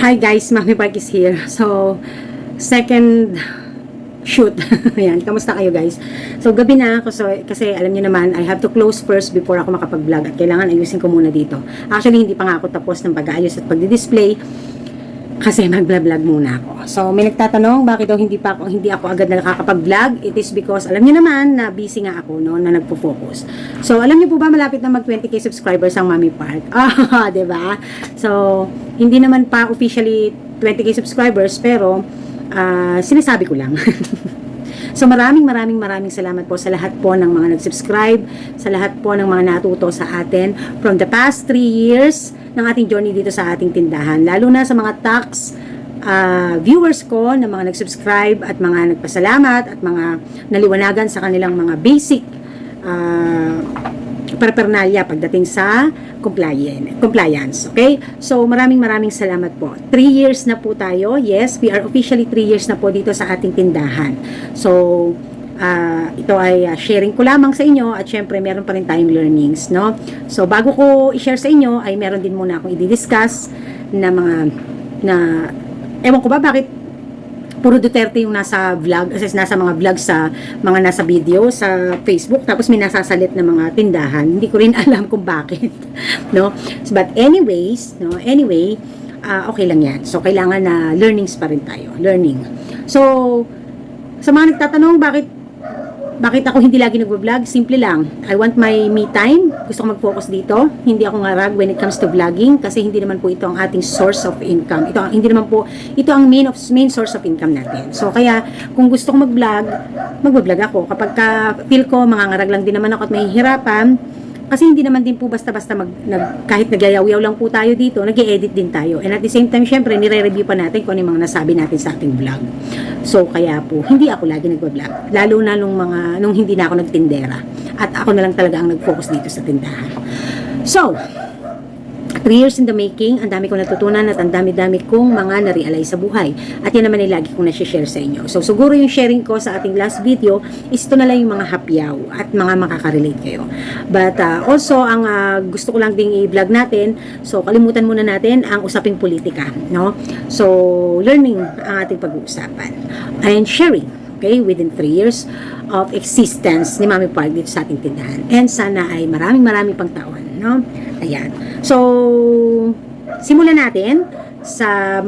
Hi guys, Mami Park is here. So, second shoot. Ayan, kamusta kayo guys? So, gabi na ako. So, kasi alam niyo naman, I have to close first before ako makapag-vlog. At kailangan ayusin ko muna dito. Actually, hindi pa nga ako tapos ng pag-aayos at pag-display. Kasi mag-vlog muna ako. So, may nagtatanong, bakit daw hindi ako agad na nakakapag-vlog? It is because, alam niyo naman, na busy nga ako, no, na nagpo-focus. So, alam niyo po ba, malapit na mag 20k subscribers ang Mami Park? Ah, diba? So, hindi naman pa officially 20k subscribers, pero, sinasabi ko lang. So maraming salamat po sa lahat po ng mga nag-subscribe, sa lahat po ng mga natuto sa atin from the past 3 years ng ating journey dito sa ating tindahan. Lalo na sa mga tax viewers ko na mga nag-subscribe at mga nagpasalamat at mga naliwanagan sa kanilang mga basic paraphernalia pagdating sa compliance. Okay? So, maraming salamat po. 3 years na po tayo. Yes, we are officially 3 years na po dito sa ating tindahan. So, ito ay sharing ko lamang sa inyo at syempre meron pa rin tayong learnings, no? So, bago ko i-share sa inyo, ay meron din muna akong i-discuss na ewan ko ba bakit puro Duterte yung nasa vlog, kasi nasa mga vlog sa mga nasa video sa Facebook, tapos may nasasalit na mga tindahan. Hindi ko rin alam kung bakit, no? But anyways, okay lang yan. So kailangan na learnings pa rin tayo, learning. So sa mga nagtatanong bakit ako hindi lagi nagvo-vlog, simple lang. I want my me time. Gusto ko mag-focus dito. Hindi ako ngarag when it comes to vlogging kasi hindi naman po ito ang ating source of income. Ito ang main source of income natin. So kaya kung gusto ko mag-vlog, mag-vlog ako. Kapag feel ko mangangarag lang din naman ako at mahihirapan, kasi hindi naman din po basta-basta kahit nagyayaw-yaw lang po tayo dito, nag-e-edit din tayo. And at the same time, syempre, nire-review pa natin kung ano yung mga nasabi natin sa ating vlog. So, kaya po, hindi ako lagi nag-vlog. Lalo na nung hindi na ako nagtindera. At ako na lang talaga ang nag-focus dito sa tindahan. So, 3 years in the making, ang dami kong natutunan at ang dami-dami kong mga na-realize sa buhay. At yan naman ay lagi kong na-share sa inyo. So, siguro yung sharing ko sa ating last video is ito na lang yung mga hapyaw at mga makaka-relate kayo. But also, ang gusto ko lang ding i-vlog natin, so kalimutan muna natin ang usaping politika, no? So, learning ang ating pag-uusapan. And sharing, okay, within 3 years of existence ni Mami Park dito sa ating tindahan. And sana ay maraming pang taon, no? Ayan. So, simulan natin sa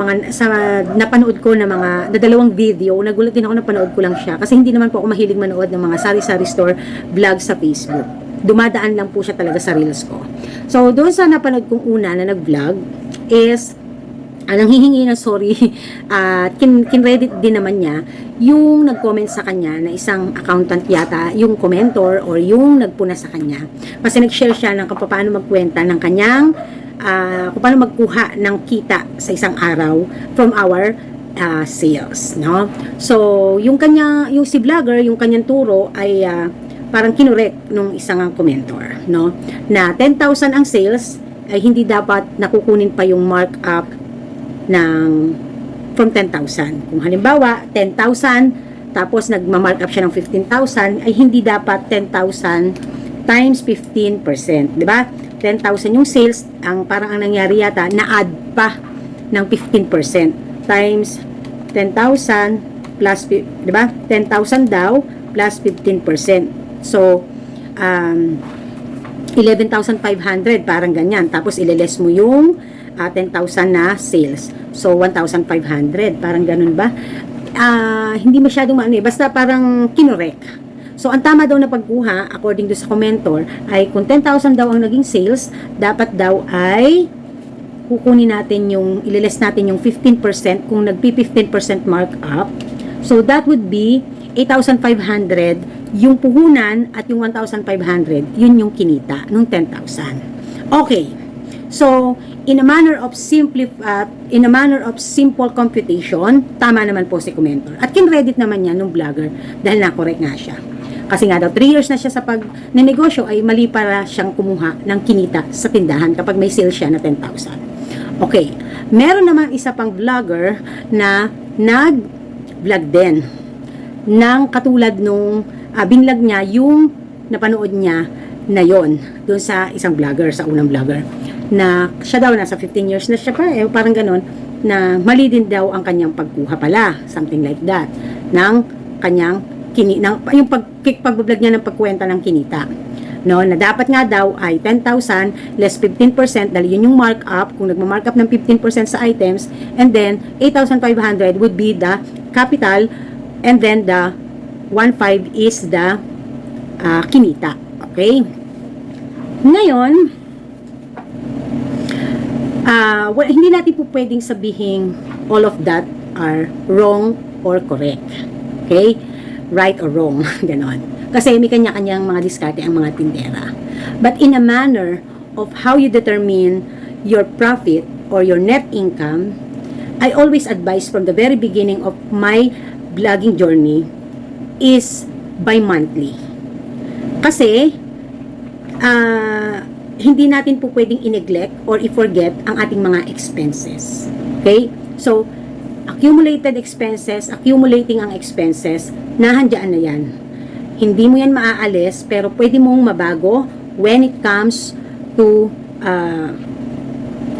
napanood ko na na dalawang video. Nagulat din ako, napanood ko lang siya kasi hindi naman po ako mahilig manood ng mga sari-sari store vlog sa Facebook. Dumadaan lang po siya talaga sa reels ko. So, doon sa napanood kong una na nag-vlog is nanghihingi na sorry at kinredit din naman niya yung nag-comment sa kanya na isang accountant yata, yung commentor or yung nagpuna sa kanya. Kasi nag-share siya ng kung paano magkwenta ng kanyang kung paano magkuha ng kita sa isang araw from our sales, no? So, yung si vlogger, yung kanyang turo ay parang kinurek nung isang commentor, no? Na 10,000 ang sales ay hindi dapat nakukunin pa yung markup from 10,000. Kung halimbawa, 10,000, tapos nagma-markup siya ng 15,000, ay hindi dapat 10,000 times 15%. Diba? 10,000 yung sales, parang ang nangyari yata, na-add pa ng 15% times 10,000 plus, diba? 10,000 daw plus 15%. So, 11,500, parang ganyan. Tapos, ililess mo yung 10,000 na sales. So, 1,500. Parang ganun ba? Hindi masyadong basta parang kinorek. So, ang tama daw na pagkuha, according to sa commentor, ay kung 10,000 daw ang naging sales, dapat daw ay kukunin natin ililess natin yung 15% kung nagpi-15% markup. So, that would be 8,500 yung puhunan at yung 1,500, yun yung kinita nung 10,000. Okay. So, in a manner of simple computation, tama naman po si commentor. At kinredit naman niya nung vlogger dahil na-correct nga siya. Kasi nga daw, 3 years na siya sa pag-negosyo ay mali para siyang kumuha ng kinita sa tindahan kapag may sales siya na 10,000. Okay. Meron naman isa pang vlogger na nag-vlog din ng katulad nung binlog niya yung napanood niya na yon doon sa isang vlogger, sa unang vlogger. na siya daw nasa 15 years na siya pa, parang ganon, na mali din daw ang kanyang pagkuha pala, something like that, ng kanyang yung pagbablog niya ng pagkwenta ng kinita. No, na dapat nga daw ay 10,000 less 15% dahil yun yung markup, kung nagma-markup ng 15% sa items, and then 8,500 would be the capital, and then the 1,500 is the kinita. Okay? Ngayon, hindi natin po pwedeng sabihin all of that are wrong or correct. Okay? Right or wrong. Ganon. Kasi may kanya-kanyang mga diskarte ang mga tindera. But in a manner of how you determine your profit or your net income, I always advise from the very beginning of my vlogging journey is by monthly. Kasi, hindi natin po pwedeng i-neglect or i-forget ang ating mga expenses. Okay? So, accumulated expenses, accumulating ang expenses, nahandyan na yan. Hindi mo yan maaalis, pero pwede mong mabago when it comes to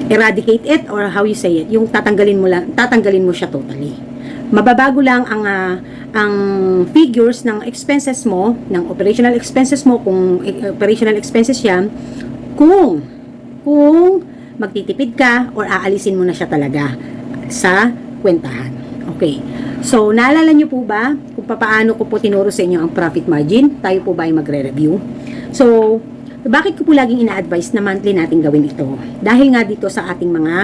eradicate it, or how you say it, yung tatanggalin mo siya totally. Mababago lang ang figures ng expenses mo, ng operational expenses mo, kung operational expenses yan, kung magtitipid ka or aalisin mo na siya talaga sa kwentahan. Okay. So, naalala nyo po ba kung paano ko po tinuro sa inyo ang profit margin? Tayo po ba ay magre-review? So, bakit ko po laging ina-advise na monthly natin gawin ito? Dahil nga dito sa ating mga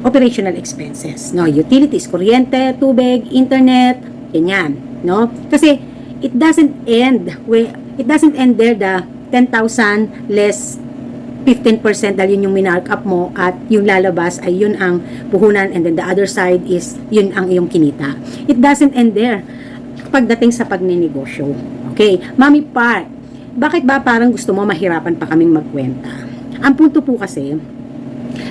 operational expenses. No? Utilities, kuryente, tubig, internet, ganyan. No? Kasi, it doesn't end there the 10,000 less 15% dahil yun yung minark up mo at yung lalabas ay yun ang puhunan, and then the other side is yun ang iyong kinita. It doesn't end there pagdating sa pagninegosyo. Okay, Mami Park, bakit ba parang gusto mo mahirapan pa kaming magkwenta? Ang punto po kasi,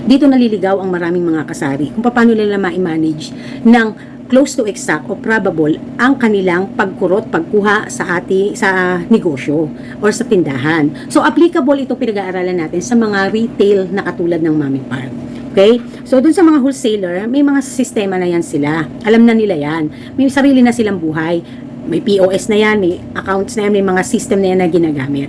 dito naliligaw ang maraming mga kasari kung paano nila ma-manage ng close to exact o probable ang kanilang pagkuha sa negosyo or sa tindahan. So, applicable itong pinag-aaralan natin sa mga retail na katulad ng Mami Park. Okay? So, dun sa mga wholesaler, may mga sistema na yan sila. Alam na nila yan. May sarili na silang buhay. May POS na yan, may accounts na yan, may mga system na yan na ginagamit.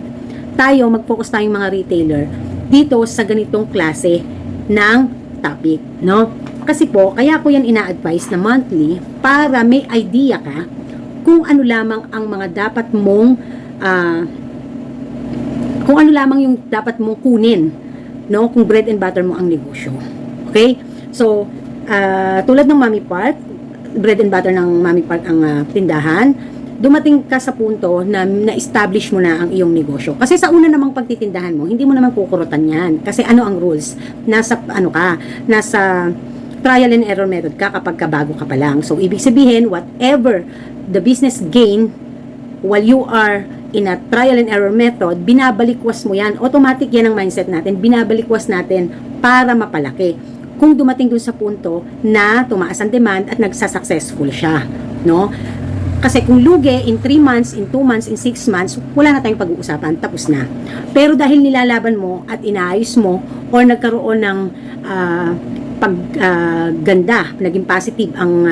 Tayo, mag-focus tayong mga retailer dito sa ganitong klase ng topic, no? Kasi po, kaya ko yan ina-advise na monthly para may idea ka kung ano lamang ang mga dapat mong kung ano lamang yung dapat mong kunin, no? Kung bread and butter mo ang negosyo. Okay? So, tulad ng Mami Park, bread and butter ng Mami Park ang tindahan, dumating ka sa punto na na-establish mo na ang iyong negosyo. Kasi sa una namang pagtitindahan mo, hindi mo naman kukurutan yan. Kasi ano ang rules? Nasa trial and error method ka kapag kabago ka pa lang. So, ibig sabihin, whatever the business gain while you are in a trial and error method, binabalikwas mo yan. Automatic yan ang mindset natin. Binabalikwas natin para mapalaki. Kung dumating dun sa punto na tumaas ang demand at nagsasuccessful siya. No? Kasi kung lugi in 3 months, in 2 months, in 6 months, wala na tayong pag-uusapan, tapos na. Pero dahil nilalaban mo at inaayos mo or nagkaroon ng pagganda, naging positive ang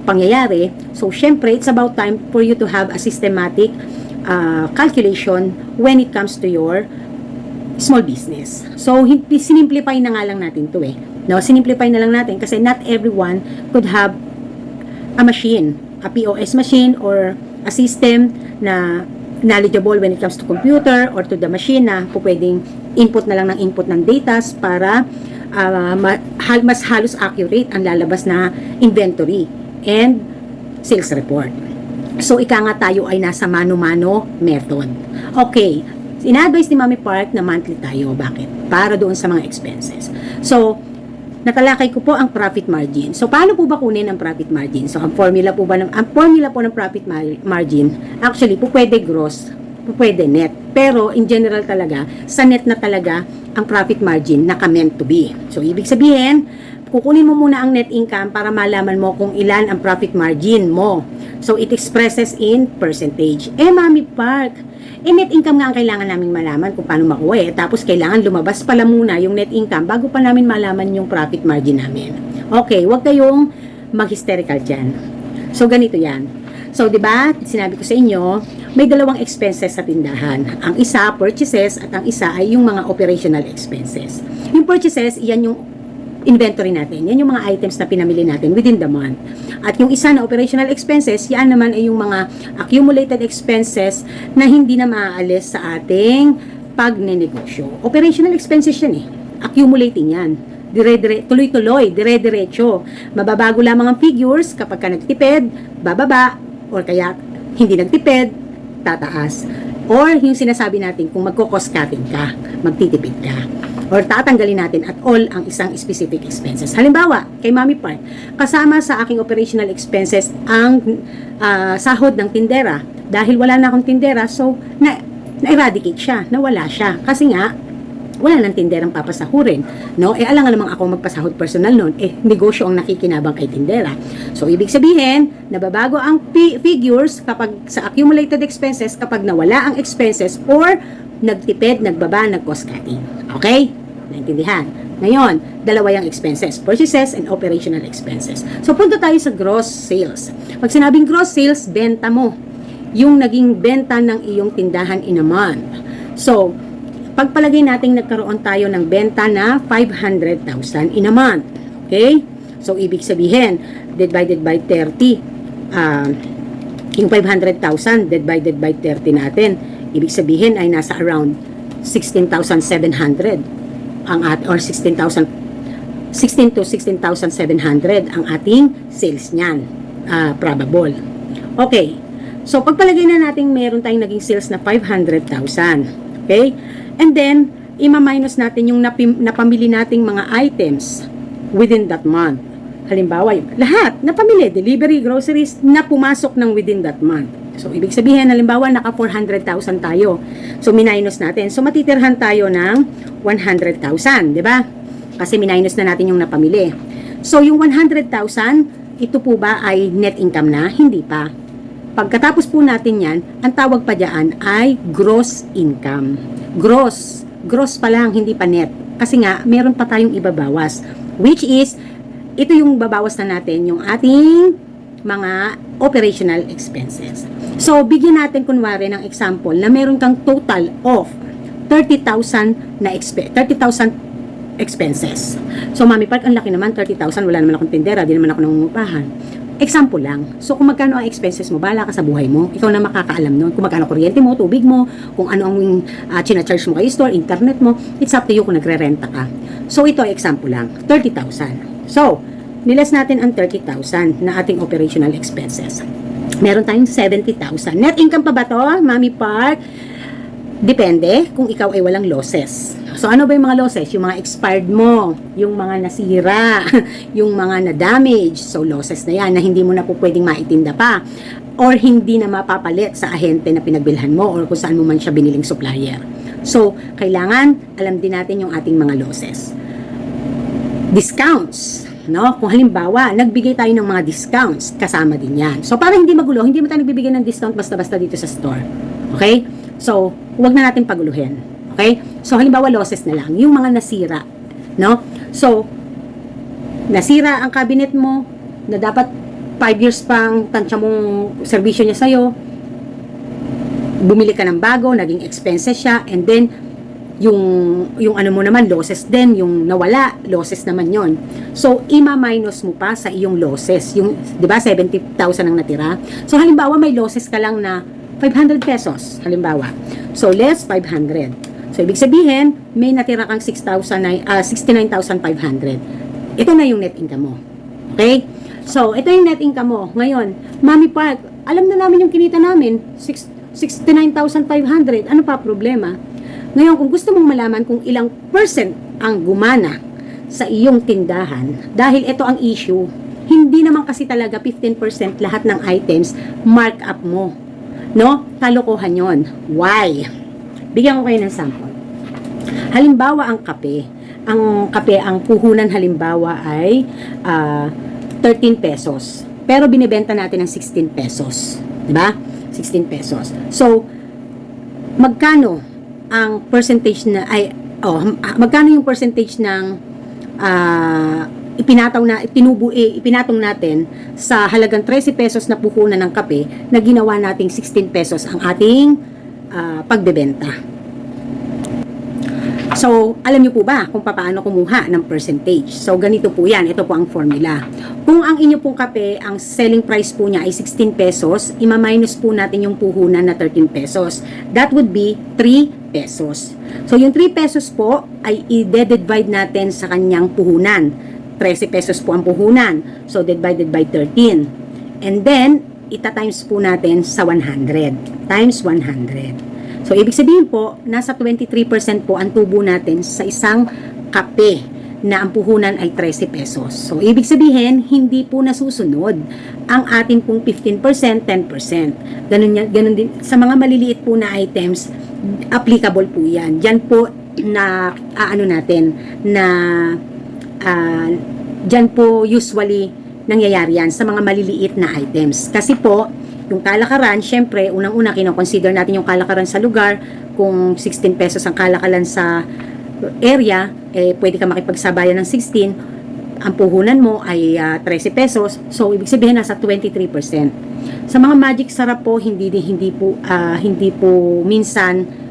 pangyayari, so syempre it's about time for you to have a systematic calculation when it comes to your small business. So sinimplify na nga lang natin to no, sinimplify na lang natin kasi not everyone could have a machine, a POS machine or a system na knowledgeable when it comes to computer or to the machine na pwedeng input na lang ng input ng data para mas halos accurate ang lalabas na inventory and sales report. So, ika nga tayo ay nasa mano-mano method. Okay, ina-advise ni Mami Park na monthly tayo. Bakit? Para doon sa mga expenses. So, natalakay ko po ang profit margin. So, paano po ba kunin ang profit margin? So, ang formula po ng profit margin, actually, po pwede gross, po pwede net. Pero, in general talaga, sa net na talaga ang profit margin naka-meant to be. So, ibig sabihin, kukunin mo muna ang net income para malaman mo kung ilan ang profit margin mo. So, it expresses in percentage. Mami Park, net income nga ang kailangan naming malaman kung paano makuha tapos kailangan lumabas pala muna yung net income bago pa namin malaman yung profit margin namin. Okay, wag kayong mag-hysterical dyan. So, ganito yan. So, di ba, sinabi ko sa inyo, may dalawang expenses sa tindahan. Ang isa, purchases, at ang isa ay yung mga operational expenses. Yung purchases, yan yung inventory natin. Yan yung mga items na pinamili natin within the month. At yung isa na operational expenses, yan naman ay yung mga accumulated expenses na hindi na maaalis sa ating pagnenegosyo. Operational expenses yan accumulating yan. Tuloy-tuloy, dire-diretso. Mababago lamang ang figures kapag ka nagtipid, bababa, or kaya hindi nagtipid, tataas. Or yung sinasabi natin kung magko-cost cutting ka, magtitipid ka. Or tatanggalin natin at all ang isang specific expenses. Halimbawa, kay Mami Park, kasama sa aking operational expenses ang sahod ng tindera. Dahil wala na akong tindera, so na-eradicate siya, nawala siya. Kasi nga, wala nang tinderang papasahurin. No? Alangan namang ako magpasahod personal noon. Negosyo ang nakikinabang kay tindera. So, ibig sabihin, nababago ang figures kapag sa accumulated expenses, kapag nawala ang expenses or nagtipid, nagbaba, nag-cost cutting. Okay? Naintindihan? Ngayon, dalawa yung expenses, purchases and operational expenses. So, punta tayo sa gross sales. Pag sinabing gross sales, benta mo. Yung naging benta ng iyong tindahan in a month. So, pagpalagay natin nagkaroon tayo ng benta na 500,000 in a month. Okay? So, ibig sabihin, divided by 30, yung 500,000 divided by 30 natin, ibig sabihin ay nasa around 16,700 ang or 16 to 16,700 ang ating sales niyan. Probable. Okay. So, pagpalagay na natin meron tayong naging sales na 500,000. Okay? And then, ima-minus natin yung napamili nating mga items within that month. Halimbawa, lahat, napamili, delivery, groceries, na pumasok ng within that month. So, ibig sabihin, halimbawa, naka 400,000 tayo. So, minus natin. So, matitirhan tayo ng 100,000, di ba? Kasi minus na natin yung napamili. So, yung 100,000, ito po ba ay net income na? Hindi pa. Pagkatapos po natin yan, ang tawag pa dyan ay gross income. Gross. Gross pa lang, hindi pa net. Kasi nga, meron pa tayong ibabawas. Which is, ito yung babawas na natin, yung ating mga operational expenses. So, bigyan natin kunwari ng example na meron kang total of 30,000 expenses. So, Mami Park, ang laki naman, 30,000, wala naman akong tindera, di naman ako nangungupahan. Example lang. So, kung magkano ang expenses mo, bahala ka sa buhay mo. Ikaw na makakaalam nun. Kung magkano kuryente mo, tubig mo, kung ano ang charge mo kay store, internet mo, it's up to you kung nagre-renta ka. So, ito ay example lang. 30,000. So, nilas natin ang 30,000 na ating operational expenses. Meron tayong 70,000. Net income pa ba to, Mami Park? Depende kung ikaw ay walang losses. So, ano ba yung mga losses? Yung mga expired mo, yung mga nasira, yung mga na-damage. So, losses na yan na hindi mo na po pwedeng maitinda pa. Or hindi na mapapalit sa ahente na pinagbilhan mo or kung saan mo man siya biniling supplier. So, kailangan alam din natin yung ating mga losses. Discounts. No? Kung halimbawa, nagbigay tayo ng mga discounts, kasama din yan. So, para hindi magulo, hindi mo tayo nagbibigay ng discount basta-basta dito sa store. Okay? So, huwag na natin paguluhin. Okay? So, halimbawa, losses na lang. Yung mga nasira. No? So, nasira ang cabinet mo na dapat 5 years pang tansya mong serbisyo niya sa'yo. Bumili ka ng bago, naging expenses siya, and then, yung ano mo naman, losses din, yung nawala, losses naman yon. So, ima-minus mo pa sa iyong losses. Yung, di ba, 70,000 ang natira. So, halimbawa, may losses ka lang na 500 pesos, halimbawa. So, less 500. So, ibig sabihin, may natira kang 69,500. Ito na yung net income mo. Okay? So, ito yung net income mo. Ngayon, Mami Park, alam na namin yung kinita namin, 69,500. Ano pa problema? Ngayon, kung gusto mong malaman kung ilang percent ang gumana sa iyong tindahan, dahil ito ang issue, hindi naman kasi talaga 15% lahat ng items markup mo. No? Kalokohan yon. Why? Bigyan ko kayo ng sample. Halimbawa, ang kape, ang puhunan halimbawa ay 13 pesos. Pero binibenta natin ng 16 pesos. Diba? 16 pesos. So, magkano ang percentage na, magkano yung percentage ng ipinatong natin sa halagang 13 pesos na puhunan ng kape na ginawa nating 16 pesos ang ating pagbebenta. So, alam niyo po ba kung paano kumuha ng percentage? So, ganito po yan. Ito po ang formula. Kung ang inyo pong kape, ang selling price po niya ay 16 pesos, ima-minus po natin yung puhunan na 13 pesos. That would be 3 pesos. So, yung 3 pesos po ay i-divide natin sa kanyang puhunan. 13 pesos po ang puhunan. So, divided by 13. And then, ita-times po natin sa 100. Times 100. So, ibig sabihin po, nasa 23% po ang tubo natin sa isang kape na ang puhunan ay 13 pesos. So, ibig sabihin, hindi po nasusunod ang atin pong 15%, 10%. Ganun din. Sa mga maliliit po na items, applicable po yan. Diyan po na, diyan po usually nangyayari yan sa mga maliliit na items. Kasi po, yung kalakaran, syempre, unang-una, kinoconsider natin yung kalakaran sa lugar. Kung 16 pesos ang kalakalan sa area, pwede ka makipagsabayan ng 16. Ang puhunan mo ay 13 pesos. So, ibig sabihin, nasa 23%. Sa mga magic sarap po, hindi po minsan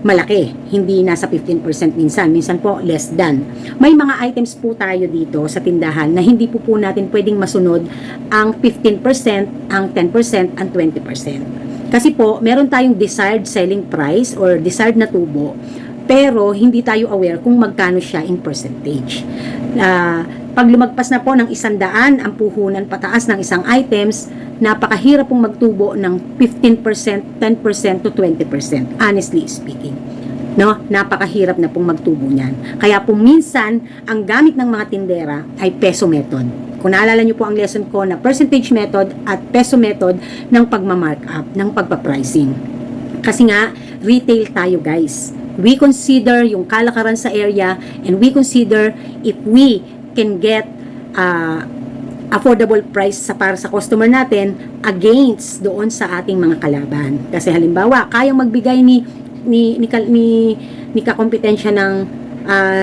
malaki. Hindi nasa 15% minsan. Minsan po, less than. May mga items po tayo dito sa tindahan na hindi po natin pwedeng masunod ang 15%, ang 10%, ang 20%. Kasi po, meron tayong desired selling price or desired na tubo, pero hindi tayo aware kung magkano siya in percentage. Pag lumagpas na po ng 100 ang puhunan pataas ng isang items, napakahirap pong magtubo ng 15%, 10% to 20%, honestly speaking. No? Napakahirap na pong magtubo niyan. Kaya po minsan, ang gamit ng mga tindera ay peso method. Kung naalala niyo po ang lesson ko na percentage method at peso method ng pagmamarkup, ng pagpapricing. Kasi nga, retail tayo guys. We consider yung kalakaran sa area and we consider if we can get affordable price para sa customer natin against doon sa ating mga kalaban. Kasi halimbawa, kayang magbigay ni kakompetensya ng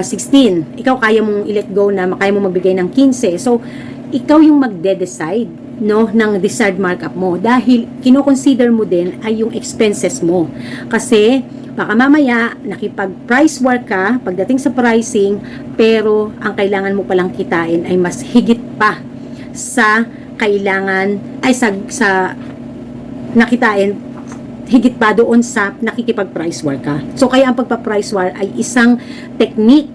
16. Ikaw kaya mong i-let go na kaya mong magbigay ng 15. So, ikaw yung magde-decide ng desired markup mo dahil kino-consider mo din ay yung expenses mo. Kasi baka mamaya nakipag-price war ka pagdating sa pricing, pero ang kailangan mo palang kitain ay mas higit pa sa kailangan ay sa nakitain higit pa doon sa nakikipag-price war ka. So kaya ang pagpa-price war ay isang technique,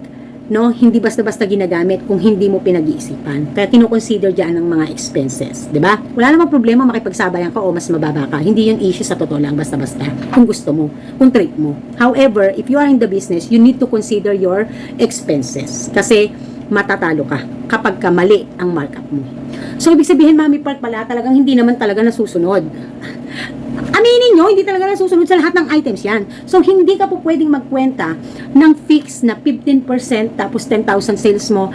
no, hindi basta-basta ginagamit kung hindi mo pinag-iisipan. Kaya kino-consider diyan ang mga expenses, 'di ba? Wala namang problema makipagsabayan ka o mas mababa ka. Hindi 'yun issue sa totoo lang basta-basta kung gusto mo, kung trip mo. However, if you are in the business, you need to consider your expenses kasi matatalo ka kapag mali ang markup mo. So, ibig sabihin, Mami Park pala, talagang hindi naman talaga nasusunod. Aminin nyo, hindi talaga nasusunod sa lahat ng items yan. So, hindi ka po pwedeng magkwenta ng fix na 15% tapos 10,000 sales mo,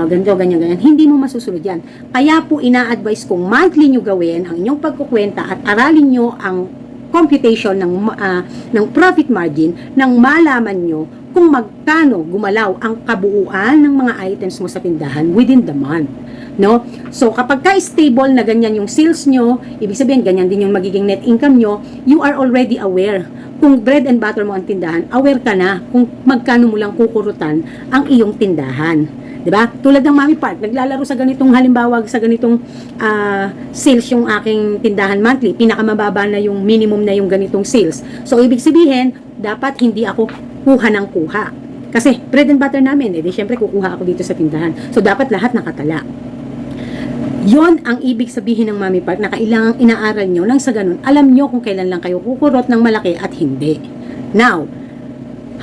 ganito, ganyan. Hindi mo masusunod yan. Kaya po, ina-advise kong monthly nyo gawin ang inyong pagkukwenta at aralin nyo ang computation ng profit margin nang malaman nyo kung magkano gumalaw ang kabuuan ng mga items mo sa tindahan within the month. No? So, kapag ka-stable na ganyan yung sales nyo, ibig sabihin, ganyan din yung magiging net income nyo, you are already aware. Kung bread and butter mo ang tindahan, aware ka na kung magkano mo lang kukurutan ang iyong tindahan. Diba? Tulad ng Mami Park, naglalaro sa ganitong halimbawa, sa ganitong sales yung aking tindahan monthly, pinakamababa na yung minimum na yung ganitong sales. So, ibig sabihin, dapat hindi ako kuha ng kuha. Kasi, bread and butter namin, syempre kukuha ako dito sa tindahan. So, dapat lahat nakatala. Yon ang ibig sabihin ng Mami Park na kailangang inaaral nyo nang sa ganun, alam nyo kung kailan lang kayo kukurot ng malaki at hindi. Now,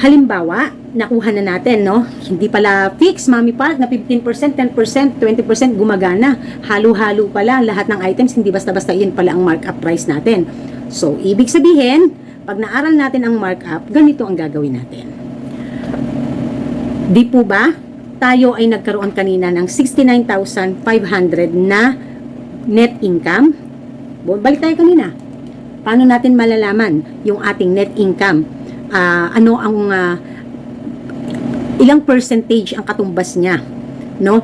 halimbawa, nakuha na natin, no? Hindi pala fix, Mami Park, na 15%, 10%, 20% gumagana. Halo-halo pala lahat ng items, hindi basta-basta yun pala ang markup price natin. So, ibig sabihin, pag naaral natin ang markup, ganito ang gagawin natin. Di po ba? Tayo ay nagkaroon kanina ng 69,500 na net income. Balik tayo kanina. paano natin malalaman yung ating net income? Ano ang ilang percentage ang katumbas niya, no?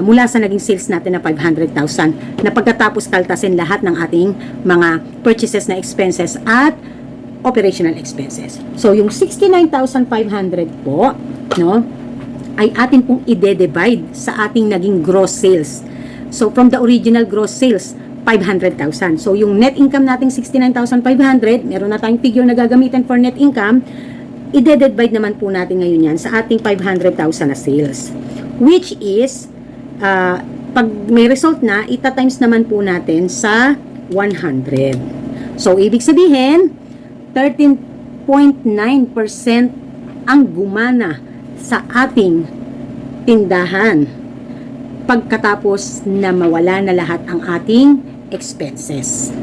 Mula sa naging sales natin na 500,000 na pagkatapos kaltasin lahat ng ating mga purchases na expenses at operational expenses. So, yung 69,500 po, no, ay atin pong i-divide sa ating naging gross sales. So, from the original gross sales, 500,000. So, yung net income nating 69,500, meron na tayong figure na gagamitin for net income, i-divide naman po natin ngayon yan sa ating 500,000 na sales. Which is, pag may result na, ita-times naman po natin sa 100. So, ibig sabihin, 13.9% ang gumana sa ating tindahan pagkatapos na mawala na lahat ang ating expenses.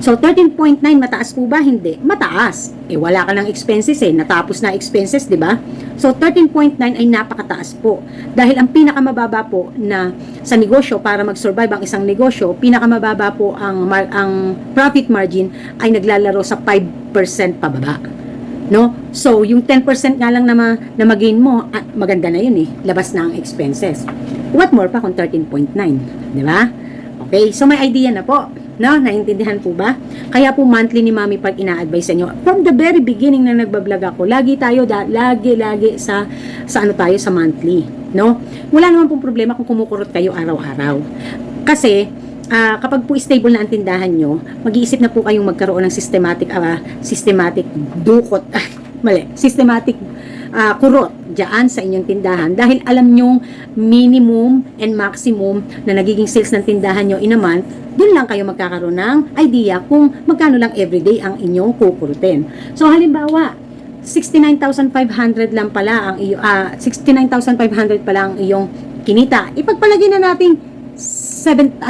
So, 13.9 mataas po ba? Hindi. Mataas. Wala ka ng expenses natapos na expenses, di ba? So, 13.9 ay napakataas po. Dahil ang pinakamababa po na sa negosyo, para mag-survive ang isang negosyo, pinakamababa po ang profit margin ay naglalaro sa 5% pababa. No? So, yung 10% nga lang na mag-gain mo, maganda na yun labas na ang expenses. What more pa kung 13.9? Di ba? Okay, so may idea na po. No? Naintindihan po ba? Kaya po monthly ni Mami pag ina-advise sa inyo. From the very beginning na nagbablog ako, lagi sa ano tayo sa monthly. No? Wala naman pong problema kung kumukurot kayo araw-araw. Kasi, kapag po stable na ang tindahan nyo, mag-iisip na po kayong magkaroon ng systematic kurot dyan sa inyong tindahan dahil alam nyong minimum and maximum na nagiging sales ng tindahan nyo in a month, dun lang kayo magkakaroon ng idea kung magkano lang everyday ang inyong kukurutin. So halimbawa, 69,500 lang pala ang 69,500 pala ang iyong kinita. Ipagpalagay na natin 70,000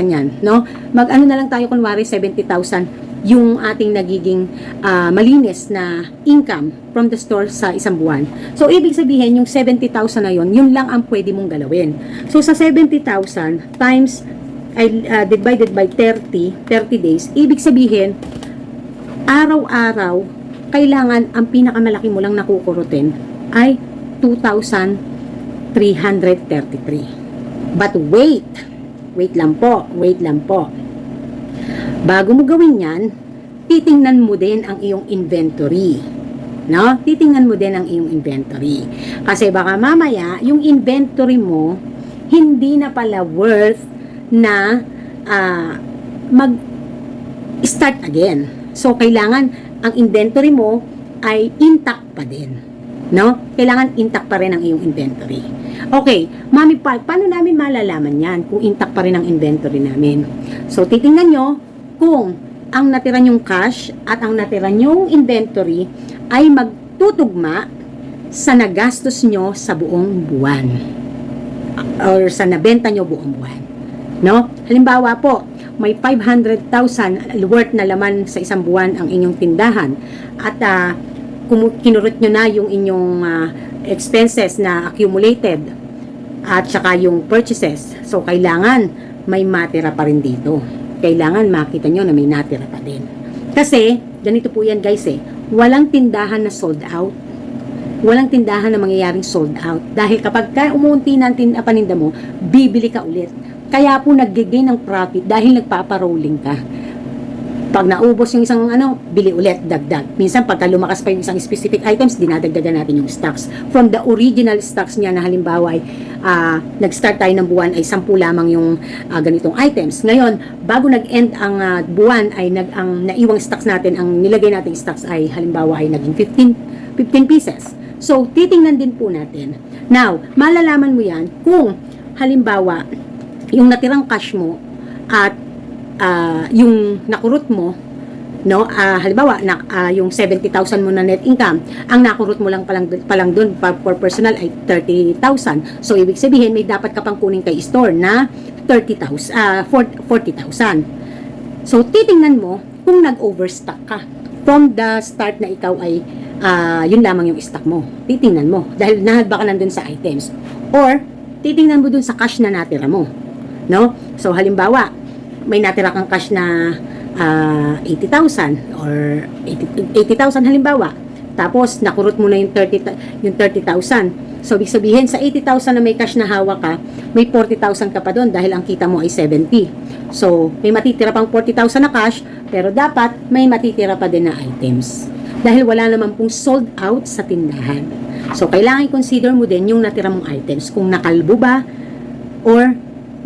yan, no? Mag-ano na lang tayo kunwari 70,000 yung ating nagiging malinis na income from the store sa isang buwan. So, ibig sabihin, yung 70,000 na yun lang ang pwede mong galawin. So, sa 70,000 times divided by 30 days, ibig sabihin, araw-araw, kailangan ang pinakamalaki mo lang nakukurutin ay 2,333. But wait lang po. Bago mo gawin yan, titingnan mo din ang iyong inventory. No? Titingnan mo din ang iyong inventory. Kasi baka mamaya, yung inventory mo, hindi na pala worth na mag-start again. So, kailangan ang inventory mo ay intact pa din. No? Kailangan intact pa rin ang iyong inventory. Okay, Mami Pat, paano namin malalaman yan kung intact pa rin ang inventory namin? So, titingnan nyo kung ang natira nyong cash at ang natira nyong inventory ay magtutugma sa nagastos nyo sa buong buwan or sa nabenta nyo buong buwan. No? Halimbawa po, may 500,000 worth na laman sa isang buwan ang inyong tindahan at kinurot nyo na yung inyong expenses na accumulated at saka yung purchases. So, kailangan may matira pa rin dito. Kailangan makita nyo na may natira pa din. Kasi, ganito po yan guys walang tindahan na sold out. Walang tindahan na mangyayaring sold out. Dahil kapag umunti na ang paninda mo, bibili ka ulit. Kaya po nag-gain ng profit dahil nagpaparolling ka. Pag naubos yung isang bili ulit, dagdag. Minsan pagka lumakas pa yung isang specific items, dinadagdagan natin yung stocks. From the original stocks niya na halimbawa ay nag-start tayo ng buwan ay 10 lamang yung ganitong items. Ngayon, bago nag-end ang buwan ay ang naiwang stocks natin, ang nilagay nating stocks ay halimbawa ay naging 15 pieces. So, titingnan din po natin. Now, malalaman mo yan kung halimbawa yung natirang cash mo at yung nakurot mo, no, halimbawa yung 70,000 mo na net income, ang nakurot mo lang palang doon for personal ay 30,000. So ibig sabihin may dapat ka pang kunin kay store na 40,000. So titingnan mo kung nag-overstock ka from the start na ikaw ay yun lamang yung stock mo. Titingnan mo dahil nahadba ka nandun sa items, or titingnan mo dun sa cash na natira mo, no? So halimbawa may natira kang cash na 80,000 or 80,000 halimbawa. Tapos nakurot mo na yung 30,000. So ibig sabihin sa 80,000 na may cash na hawak ka, may 40,000 ka pa doon dahil ang kita mo ay 70. So may matitira pang 40,000 na cash, pero dapat may matitira pa din na items. Dahil wala naman pong sold out sa tindahan. So kailangan i-consider mo din yung natira mong items, kung nakalbo ba or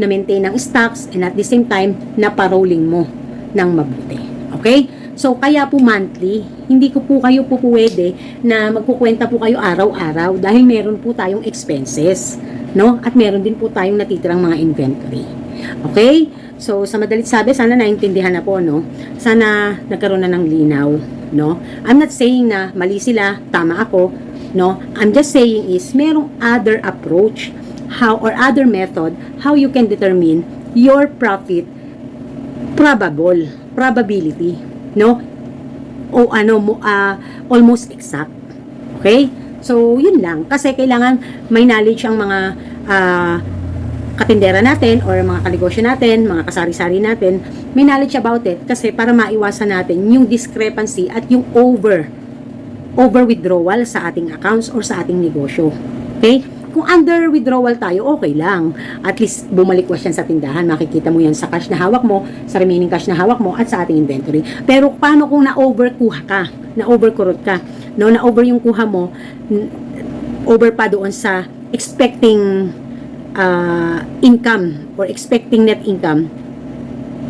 na-maintain ng stocks, and at the same time na-parolling mo ng mabuti. Okay? So, kaya po monthly, hindi ko po kayo po pwede na magkukwenta po kayo araw-araw dahil meron po tayong expenses, no? At meron din po tayong natitirang mga inventory. Okay? So, sa madalit sabi, sana naintindihan na po, no? Sana nagkaroon na ng linaw, no? I'm not saying na mali sila, tama ako, no? I'm just saying is, merong other approach, how or other method, how you can determine your profit probability, no? O almost exact. Okay? So, yun lang. Kasi kailangan may knowledge ang mga katindera natin or mga kanegosyo natin, mga kasari-sari natin, may knowledge about it kasi para maiwasan natin yung discrepancy at yung over withdrawal sa ating accounts or sa ating negosyo. Okay? Kung under withdrawal tayo, okay lang. At least, bumalik was yan sa tindahan. Makikita mo yan sa cash na hawak mo, sa remaining cash na hawak mo, at sa ating inventory. Pero, paano kung na-overkuha ka? Na-overkurot ka? No? Na-over yung kuha mo, over pa doon sa expecting income or expecting net income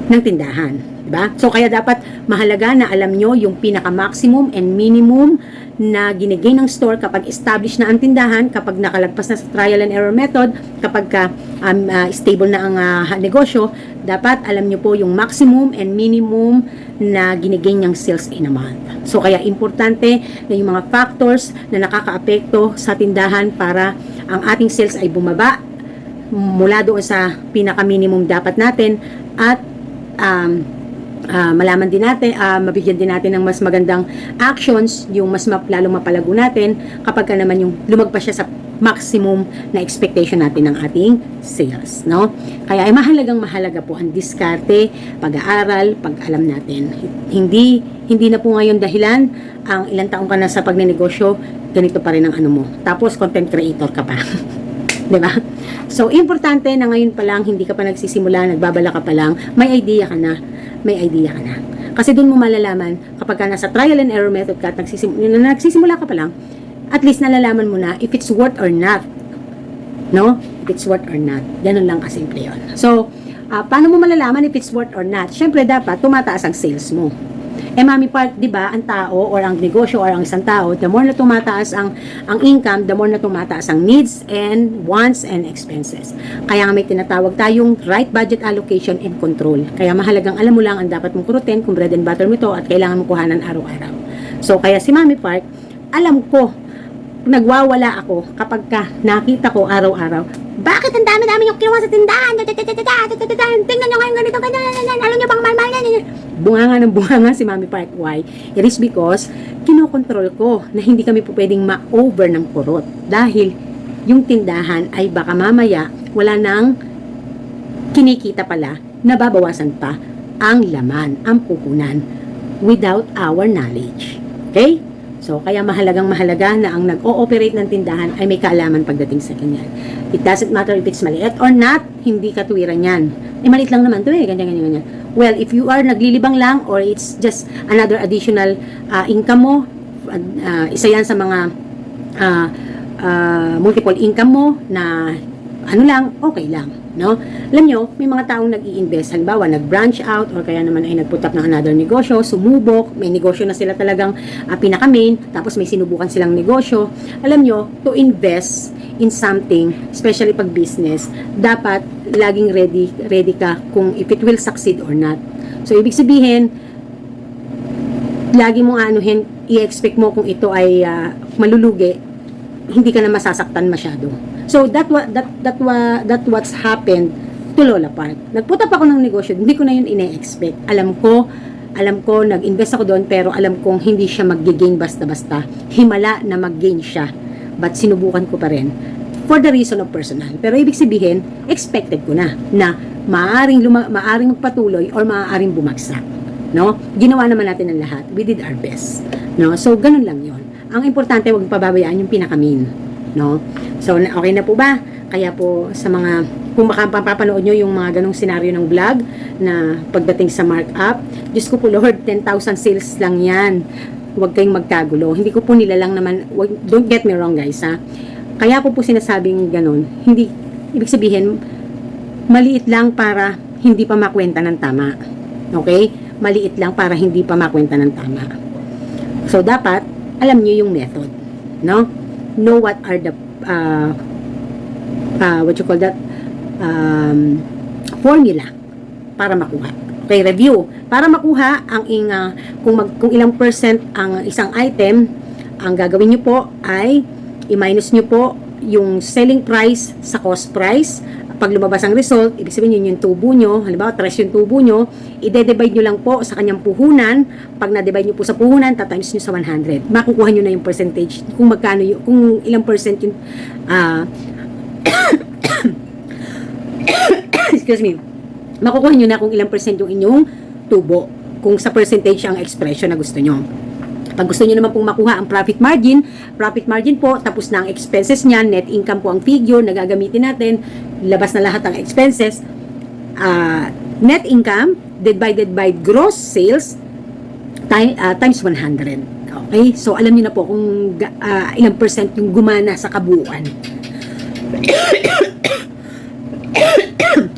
ng tindahan. Diba? So, kaya dapat mahalaga na alam nyo yung pinaka-maximum and minimum na ginigay ng store kapag established na ang tindahan, kapag nakalagpas na sa trial and error method, kapag stable na ang negosyo, dapat alam nyo po yung maximum and minimum na ginigay niyang sales in a month. So, kaya importante na yung mga factors na nakakaapekto sa tindahan para ang ating sales ay bumaba mula doon sa pinaka-minimum dapat natin at malaman din natin, mabigyan din natin ng mas magandang actions, yung mas lalong mapalago natin kapag ka naman yung lumagpas siya sa maximum na expectation natin ng ating sales, no? Kaya ay mahalaga po ang diskarte, pag-aaral, pag-alam natin. Hindi na po ngayon dahilan ang ilang taong ka na sa pagnenegosyo, ganito pa rin ang ano mo. Tapos content creator ka pa. 'Di ba? So, importante na ngayon pa lang, hindi ka pa nagsisimula, nagbabala ka pa lang, may idea ka na. Kasi doon mo malalaman, kapag ka nasa trial and error method ka at nagsisimula ka pa lang, at least nalalaman mo na if it's worth or not. No? If it's worth or not. Ganun lang kasimple yun. So, paano mo malalaman if it's worth or not? Siyempre, dapat tumataas ang sales mo. Mami Park, di ba, ang tao or ang negosyo or ang isang tao, the more na tumataas ang income, the more na tumataas ang needs and wants and expenses. Kaya nga may tinatawag tayong right budget allocation and control. Kaya mahalagang alam mo lang ang dapat mong kurutin kung bread and butter mo ito at kailangan mong kuhanan araw-araw. So, kaya si Mami Park, alam ko, nagwawala ako kapag nakita ko araw-araw, bakit ang dami-dami yung kinuha sa tindahan? Tingnan nyo ngayon ganito, alam nyo bang mahal-mahal yan? Bunga si Mami Park. Why? It is because kinokontrol ko na hindi kami po pwedeng ma-over ng kurot dahil yung tindahan ay baka mamaya wala nang kinikita pala, nababawasan pa ang laman, ang puhunan without our knowledge. Okay? So, kaya mahalaga na ang nag-ooperate ng tindahan ay may kaalaman pagdating sa ganyan. It doesn't matter if it's maliit or not, hindi katuwiran yan. Maliit lang naman to ganyan. Well, if you are naglilibang lang or it's just another additional income mo, isa yan sa mga multiple income mo na okay lang. No? Alam nyo, may mga taong nag-i-invest, halimbawa nag-branch out or kaya naman ay nag-put up ng another negosyo, sumubok, may negosyo na sila talagang pinaka-main, tapos may sinubukan silang negosyo. Alam nyo, to invest in something, especially pag business, dapat laging ready ka kung if it will succeed or not. So, ibig sabihin, lagi mong i-expect mo kung ito ay malulugi, hindi ka na masasaktan masyado. So that what's happened to Lola Park. Nagput up ako ng negosyo, hindi ko na yun ine-expect. Alam ko nag-invest ako doon pero alam kong hindi siya mag-gain basta-basta. Himala na mag-gain siya. But sinubukan ko pa rin for the reason of personal. Pero ibig sabihin, expected ko na maaring magpatuloy or maaaring bumagsak. no? Ginawa naman natin ang lahat. We did our best, no? So, ganun lang yon. Ang importante, huwag pababayaan yung pinaka-main, no? So, okay na po ba? Kaya po, sa mga, kung makapapanood nyo yung mga ganong senaryo ng vlog, na pagdating sa markup, Diyos ko po Lord, 10,000 sales lang yan. Huwag kayong magkagulo. Hindi ko po nilalang naman, don't get me wrong guys, ha? Kaya ko po sinasabing ganon, hindi, ibig sabihin, maliit lang para hindi pa makwenta ng tama. Okay? Maliit lang para hindi pa makwenta ng tama. So, dapat, alam nyo yung method. No? Know what are the, what you call that, formula para makuha. Okay, review. Para makuha ang kung ilang percent ang isang item, ang gagawin nyo po ay i-minus nyo po yung selling price sa cost price. Pag lumabas ang result, ibig sabihin yun yung tubo nyo, halimbawa 3 yung tubo nyo, i-divide nyo lang po sa kanyang puhunan. Pag na-divide nyo po sa puhunan, tatimes nyo sa 100. Makukuha nyo na yung percentage, kung magkano yung, kung ilang percent yung excuse me, makukuha nyo na kung ilang percent yung inyong tubo, kung sa percentage ang expression na gusto nyo. Pag gusto nyo naman pong makuha ang profit margin po, tapos na ang expenses niya, net income po ang figure na gagamitin natin, labas na lahat ang expenses, net income divided by gross sales times 100. Okay? So, alam niyo na po kung ilang percent yung gumana sa kabuuan.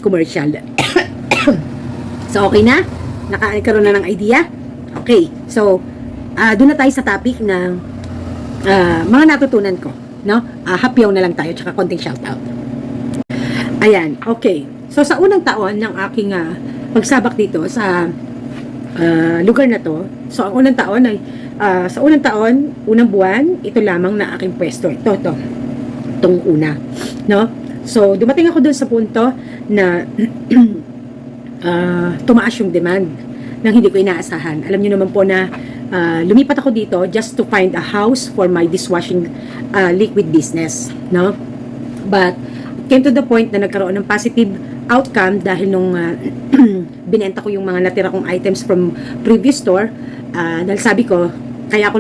Commercial. So, okay na? Nakakaroon na ng idea? Okay. So, doon na tayo sa topic na mga natutunan ko, no? Hapyaw na lang tayo, tsaka konting shoutout. Ayan, okay. So, sa unang taon ng aking pagsabak dito sa lugar na to, so, ang unang taon ay, sa unang taon, unang buwan, ito lamang na aking pwesto. Itong una, no? So, dumating ako doon sa punto na tumaas yung demand nang hindi ko inaasahan. Alam niyo naman po na lumipat ako dito just to find a house for my dishwashing liquid business, no? But it came to the point na nagkaroon ng positive outcome dahil nung binenta ko yung mga natira kong items from previous store, dahil sabi ko, kaya ko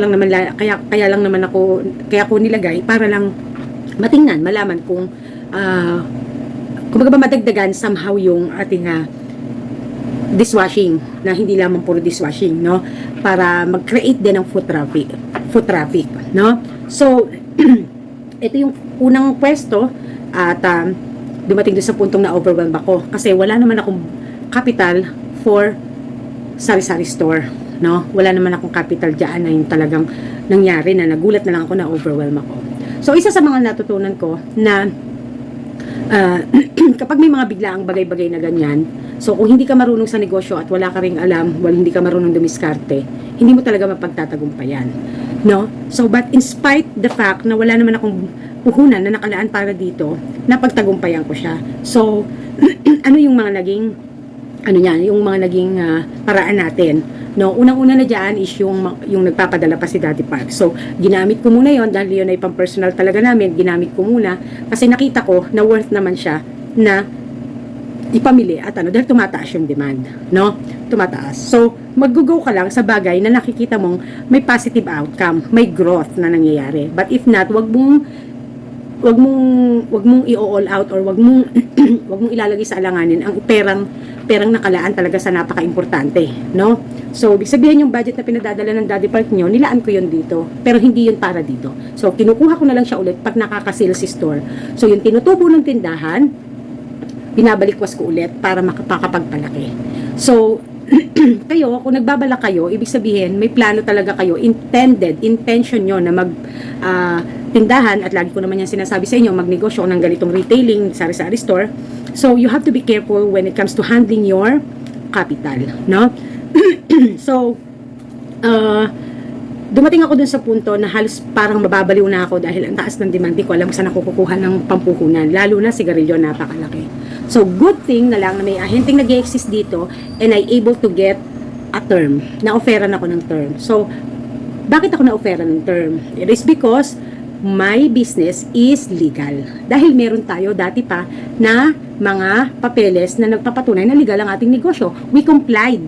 nilagay para lang matingnan, malaman kung kumbaga madagdagan somehow yung ating dishwashing, na hindi lamang puro dishwashing, no? Para mag-create din ng foot traffic, no? So, ito yung unang pwesto at dumating doon sa puntong na overwhelmed ako kasi wala naman akong capital for sari-sari store, no? Wala naman akong capital diyan na yung talagang nangyari na nagulat na lang ako na overwhelmed ako. So, isa sa mga natutunan ko na kapag may mga biglaang bagay-bagay na ganyan, so kung hindi ka marunong sa negosyo at wala ka ring alam, hindi ka marunong dumiskarte, hindi mo talaga mapagtatagumpayan, no? So, but in spite the fact na wala naman akong puhunan na nakalaan para dito, napagtagumpayan ko siya. So, ano yung mga naging yung mga naging paraan natin, no? Unang-una na diyan is yung nagpapadala pa si Daddy Park. So, ginamit ko muna yon dahil yun ay pang-personal talaga namin. Ginamit ko muna kasi nakita ko na worth naman siya na ipamili at dahil tumataas yung demand, no? Tumataas. So, mag-go ka lang sa bagay na nakikita mong may positive outcome, may growth na nangyayari. But if not, wag mong i-all out or wag mong ilalagay sa alanganin ang perang nakalaan talaga sa napaka-importante, no? So, ibig sabihin yung budget na pinadadala ng Daddy Park nyo, nilaan ko yun dito. Pero hindi yun para dito. So, kinukuha ko na lang siya ulit pag nakaka-sales store. So, yung tinutubo ng tindahan, binabalikwas ko ulit para makapagpalaki. So, kung nagbabalak kayo, ibig sabihin, may plano talaga kayo, intention nyo na tindahan, at lagi ko naman yan sinasabi sa inyo, magnegosyo ng ganitong retailing, sari-sari store. So, you have to be careful when it comes to handling your capital, no? So, dumating ako dun sa punto na halos parang mababaliw na ako dahil ang taas ng demand, di ko alam saan ako kukuha ng pampuhunan, lalo na sigarilyo, napakalaki. So, good thing na lang na may ahenteng nag-exist dito and I able to get a term. Na-offeran ako ng term. So, bakit ako na-offeran ng term? It is because my business is legal. Dahil meron tayo dati pa na mga papeles na nagpapatunay na legal ang ating negosyo. We complied,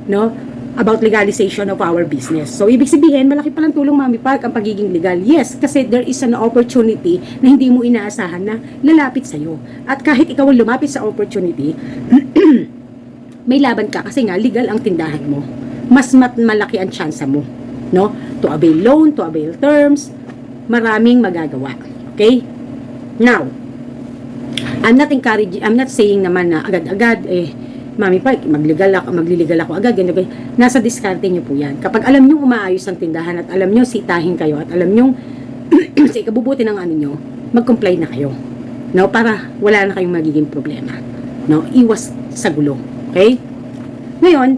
no? about legalization of our business. So, ibig sabihin, malaki palang tulong, Mami Park, ang pagiging legal. Yes, kasi there is an opportunity na hindi mo inaasahan na lalapit sa'yo. At kahit ikaw ang lumapit sa opportunity, may laban ka kasi nga, legal ang tindahan mo. Mas malaki ang tsansa mo, no? To avail loan, to avail terms, maraming magagawa. Okay? Now, I'm not saying naman na agad-agad, Mami Park, magliligal ako agad, ganyan. Nasa diskarte nyo po yan. Kapag alam nyo umaayos ang tindahan at alam nyo sitahin kayo at alam nyo sa ikabubuti ng ano nyo, mag-comply na kayo. No? Para wala na kayong magiging problema. No? Iwas sa gulo. Okay? Ngayon,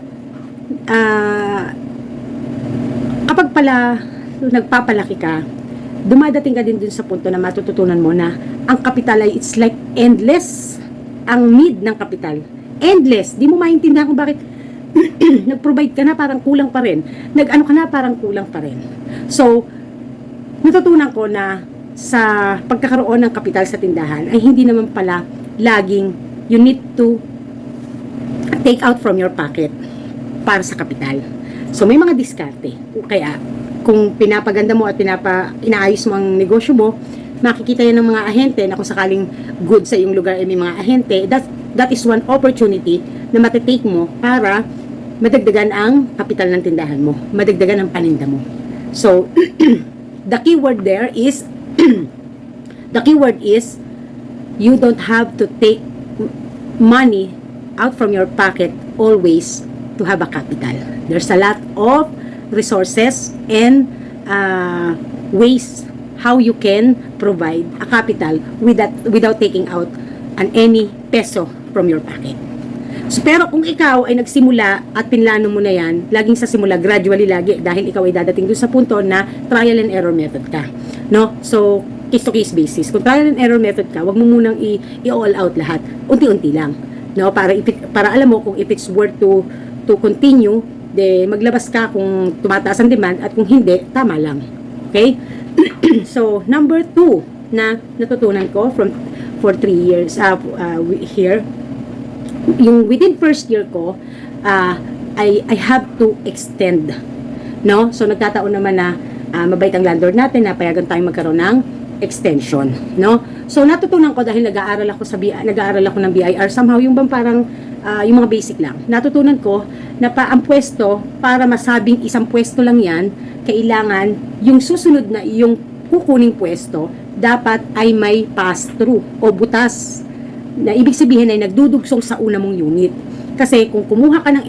kapag pala nagpapalaki ka, dumadating ka din dun sa punto na matututunan mo na ang kapital ay it's like endless ang need ng kapital. Endless. Di mo maintindihan kung bakit nag-provide ka na parang kulang pa rin. Nag-ano ka na parang kulang pa rin. So, natutunan ko na sa pagkakaroon ng kapital sa tindahan ay hindi naman pala laging you need to take out from your pocket para sa kapital. So, may mga diskarte. Kaya, kung pinapaganda mo at inaayos mo ang negosyo mo, makikita yan ng mga ahente na kung sakaling good sa iyong lugar ay may mga ahente, that is one opportunity na matitake mo para madagdagan ang kapital ng tindahan mo, madagdagan ang paninda mo. So, the keyword there is you don't have to take money out from your pocket always to have a capital. There's a lot of resources and ways how you can provide a capital without taking out any peso from your pocket. So, pero kung ikaw ay nagsimula at pinlano mo na yan, laging sa simula, gradually lagi, dahil ikaw ay dadating doon sa punto na trial and error method ka. No? So, case to case basis. Kung trial and error method ka, wag mo munang i-all out lahat. Unti-unti lang. No? Para alam mo kung if it's worth to continue, maglabas ka kung tumataas ang demand at kung hindi, tama lang. Okay? So, number 2 na natutunan ko for 3 years here, yung within first year ko, I have to extend. No? So, nagkataon naman na mabait ang landlord natin na payagan tayong magkaroon ng extension. No? So, natutunan ko dahil nag-aaral ako ng BIR. Somehow, yung bang parang yung mga basic lang. Natutunan ko na ang pwesto, para masabing isang pwesto lang yan, kailangan yung susunod na yung kukuning pwesto, dapat ay may pass-through o butas na ibig sabihin ay nagdudugsong sa una mong unit. Kasi kung kumuha ka ng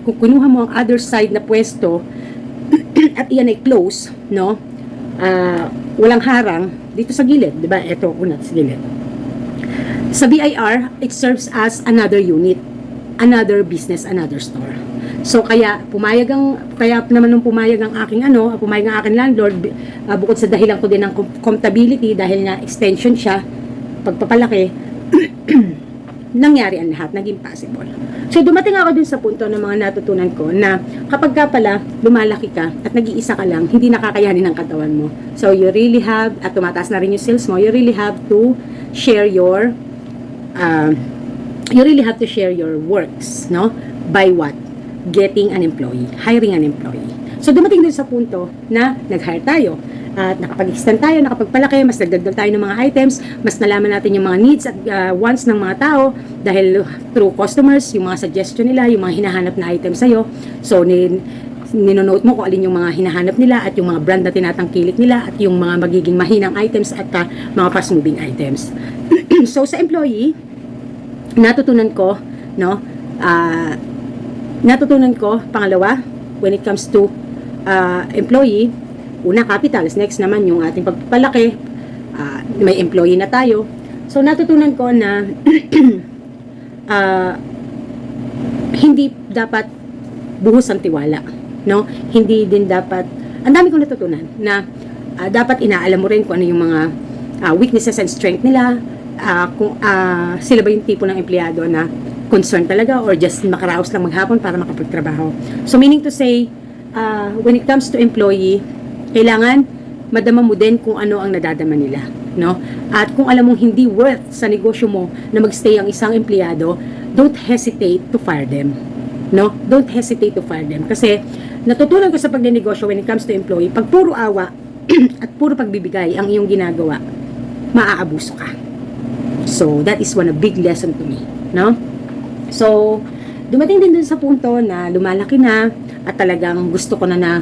kung kinuha mo ang other side na pwesto at iyan ay close, no? Walang harang dito sa gilid, 'di ba? Ito una sa gilid. Sa BIR, it serves as another unit, another business, another store. So kaya pumayag ang aking landlord, bukod sa dahilan ko din ng contability dahil nga extension siya, pagpapalaki, nangyari ang lahat, naging possible. So dumating ako dun sa punto ng mga natutunan ko na kapag ka pala lumalaki ka at nag-iisa ka lang, hindi nakakayanin ng katawan mo. So you really have, at tumataas na rin yung sales mo, you really have to share your works, no? By what? Getting an employee, hiring an employee. So dumating din sa punto na nag-hire tayo at nakapag-extend tayo, nakapagpalaki, mas nagdagdag tayo ng mga items, mas nalaman natin yung mga needs at wants ng mga tao dahil through customers, yung mga suggestion nila, yung mga hinahanap na items sa'yo. So ninonote mo kung alin yung mga hinahanap nila at yung mga brand na tinatangkilik nila at yung mga magiging mahinang items at mga fast-moving items. So sa employee, natutunan ko, pangalawa, when it comes to employee, una capital, next naman yung ating pagpapalaki, may employee na tayo. So natutunan ko na hindi dapat buhos ang tiwala, no? Hindi din dapat, ang dami kong natutunan na dapat inaalam mo rin kung ano yung mga weaknesses and strength nila, kung sila ba yung tipo ng empleyado na concern talaga or just makaraos lang maghapon para makapagtrabaho. So meaning to say, when it comes to employee, kailangan madama mo din kung ano ang nadadama nila, no? At kung alam mong hindi worth sa negosyo mo na magstay ang isang empleyado, don't hesitate to fire them. no? Don't hesitate to fire them. Kasi, natutunan ko sa pagnenegosyo when it comes to employee, pag puro awa at puro pagbibigay ang iyong ginagawa, maaabuso ka. So, that is one a big lesson to me, no? So, dumating din dun sa punto na lumalaki na at talagang gusto ko na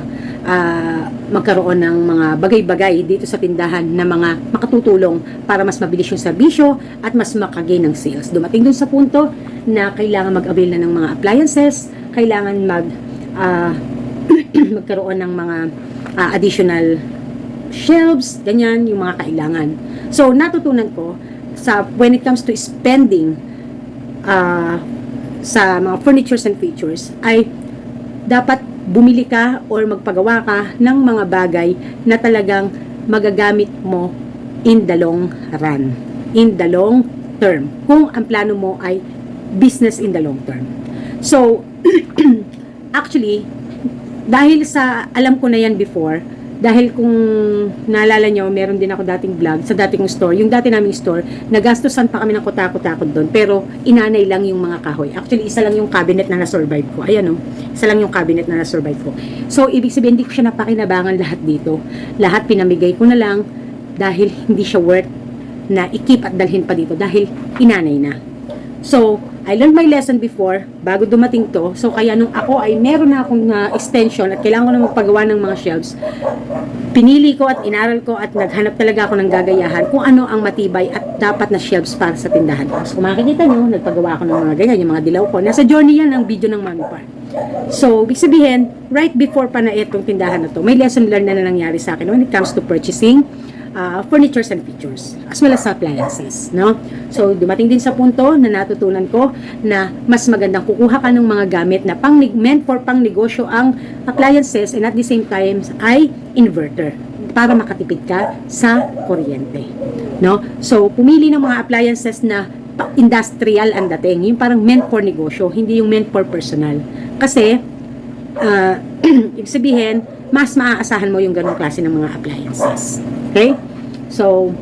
magkaroon ng mga bagay-bagay dito sa tindahan na mga makatutulong para mas mabilis yung serbisyo at mas makagain ng sales. Dumating dun sa punto na kailangan mag-avail na ng mga appliances, kailangan magkaroon ng mga additional shelves, ganyan yung mga kailangan. So, natutunan ko when it comes to spending sa mga furnitures and features ay dapat bumili ka or magpagawa ka ng mga bagay na talagang magagamit mo in the long run, in the long term, kung ang plano mo ay business in the long term. So, actually, dahil sa alam ko na yan before, dahil kung naalala nyo, meron din ako dating vlog sa dating store. Yung dati naming store, nagastusan pa kami ng kutakot-takot doon. Pero inanay lang yung mga kahoy. Actually, isa lang yung cabinet na na-survive ko. Ayan o, isa lang yung cabinet na na-survive ko. So, ibig sabihin, hindi ko siya napakinabangan lahat dito. Lahat pinamigay ko na lang dahil hindi siya worth na i-keep at dalhin pa dito dahil inanay na. So, I learned my lesson before, bago dumating to. So, kaya nung ako ay meron na akong extension at kailangan ko na magpagawa ng mga shelves, pinili ko at inaral ko at naghanap talaga ako ng gagayahan kung ano ang matibay at dapat na shelves para sa tindahan ko. So, kung makikita nyo, nagpagawa ako ng mga ganyan, yung mga dilaw ko. Nasa journey yan ang video ng Mami Par. So, ibig sabihin, right before pa na itong tindahan na to, may lesson learned na nangyari sa akin when it comes to purchasing furnitures and features as well as appliances, no? So, dumating din sa punto na natutunan ko na mas magandang kukuha ka ng mga gamit na meant for pang negosyo ang appliances and at the same time ay inverter para makatipid ka sa kuryente, no? So, pumili ng mga appliances na industrial ang dating, yung parang meant for negosyo, hindi yung meant for personal. Kasi ibig sabihin, mas maaasahan mo yung ganong klase ng mga appliances. Okay? So,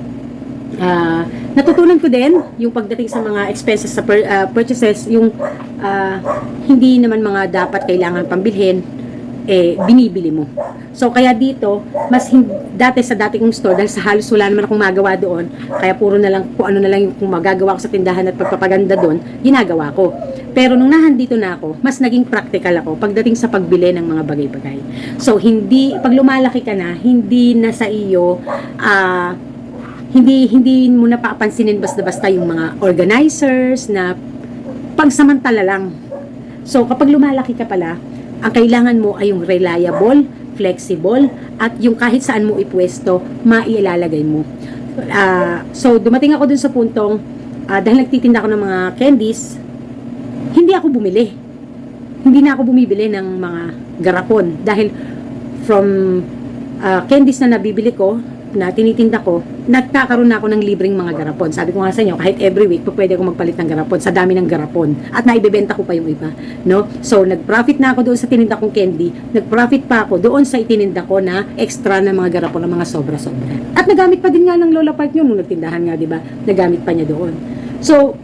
natutunan ko din yung pagdating sa mga expenses sa purchases, yung hindi naman mga dapat kailangan pambilhin, binibili mo. So, kaya dito, dati sa dati kong store, dahil sa halos wala naman akong magawa doon, kaya puro na lang, kung ano na lang yung magagawa ko sa tindahan at pagpapaganda doon, ginagawa ko. Pero nung nahandito na ako, mas naging practical ako pagdating sa pagbili ng mga bagay-bagay. So, pag lumalaki ka na, hindi na sa iyo, hindi mo na papansinin basta-basta yung mga organizers na pagsamantala lang. So, kapag lumalaki ka pala, ang kailangan mo ay yung reliable, flexible, at yung kahit saan mo ipwesto, mailalagay mo. So, dumating ako dun sa puntong, dahil nagtitinda ako ng mga candies, hindi ako bumili. Hindi na ako bumibili ng mga garapon. Dahil from candies na nabibili ko, na tinitinda ko, nagkakaroon na ako ng libreng mga garapon. Sabi ko nga sa inyo, kahit every week, pwede ako magpalit ng garapon sa dami ng garapon. At naibebenta ko pa yung iba. No? So, nag-profit na ako doon sa tininda kong candy. Nag-profit pa ako doon sa itininda ko na extra na mga garapon, na mga sobra-sobra. At nagamit pa din nga ng Lola Park nyo nung nagtindahan nga, di ba? Nagamit pa niya doon. So,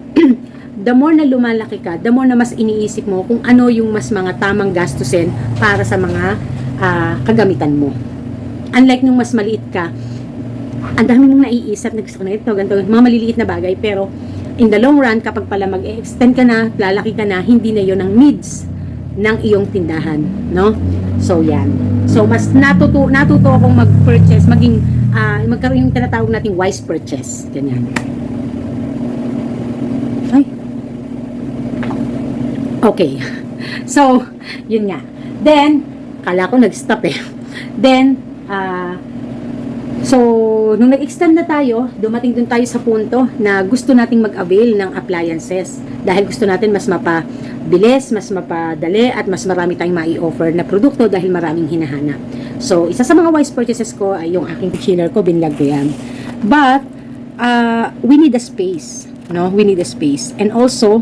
the more na lumalaki ka, the more na mas iniisip mo kung ano yung mas mga tamang gastusin para sa mga kagamitan mo. Unlike nung mas maliit ka, ang dami mong naiisip, ganito, mga maliliit na bagay, pero in the long run, kapag pala mag-extend ka na, lalaki ka na, hindi na yon ang needs ng iyong tindahan, no? So, yan. So, mas natuto akong mag-purchase, magkaroon yung tinatawag nating wise purchase. Ganyan. Ay. Okay. So, yun nga. Then, kala ko nag-stop eh. Then, so, nung nag-extend na tayo, dumating dun tayo sa punto na gusto nating mag-avail ng appliances. Dahil gusto natin mas mapabilis, mas mapadali, at mas marami tayong mai-offer na produkto dahil maraming hinahanap. So, isa sa mga wise purchases ko ay yung aking chiller ko, binlog ko yan. But, we need a space. No? We need a space. And also,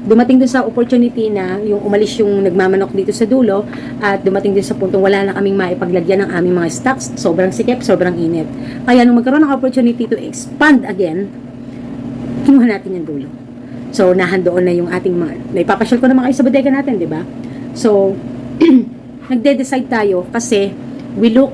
dumating dun sa opportunity na yung umalis yung nagmamanok dito sa dulo at dumating din sa puntong wala na kaming maipaglagyan ng aming mga stocks, sobrang sikip, sobrang init. Kaya nung magkaroon ng opportunity to expand again, kinuha natin yung dulo. So, nahandoon na yung ating mga, naipapasyal ko na mga sa bodega natin, di ba? So, nagde-decide tayo kasi we look,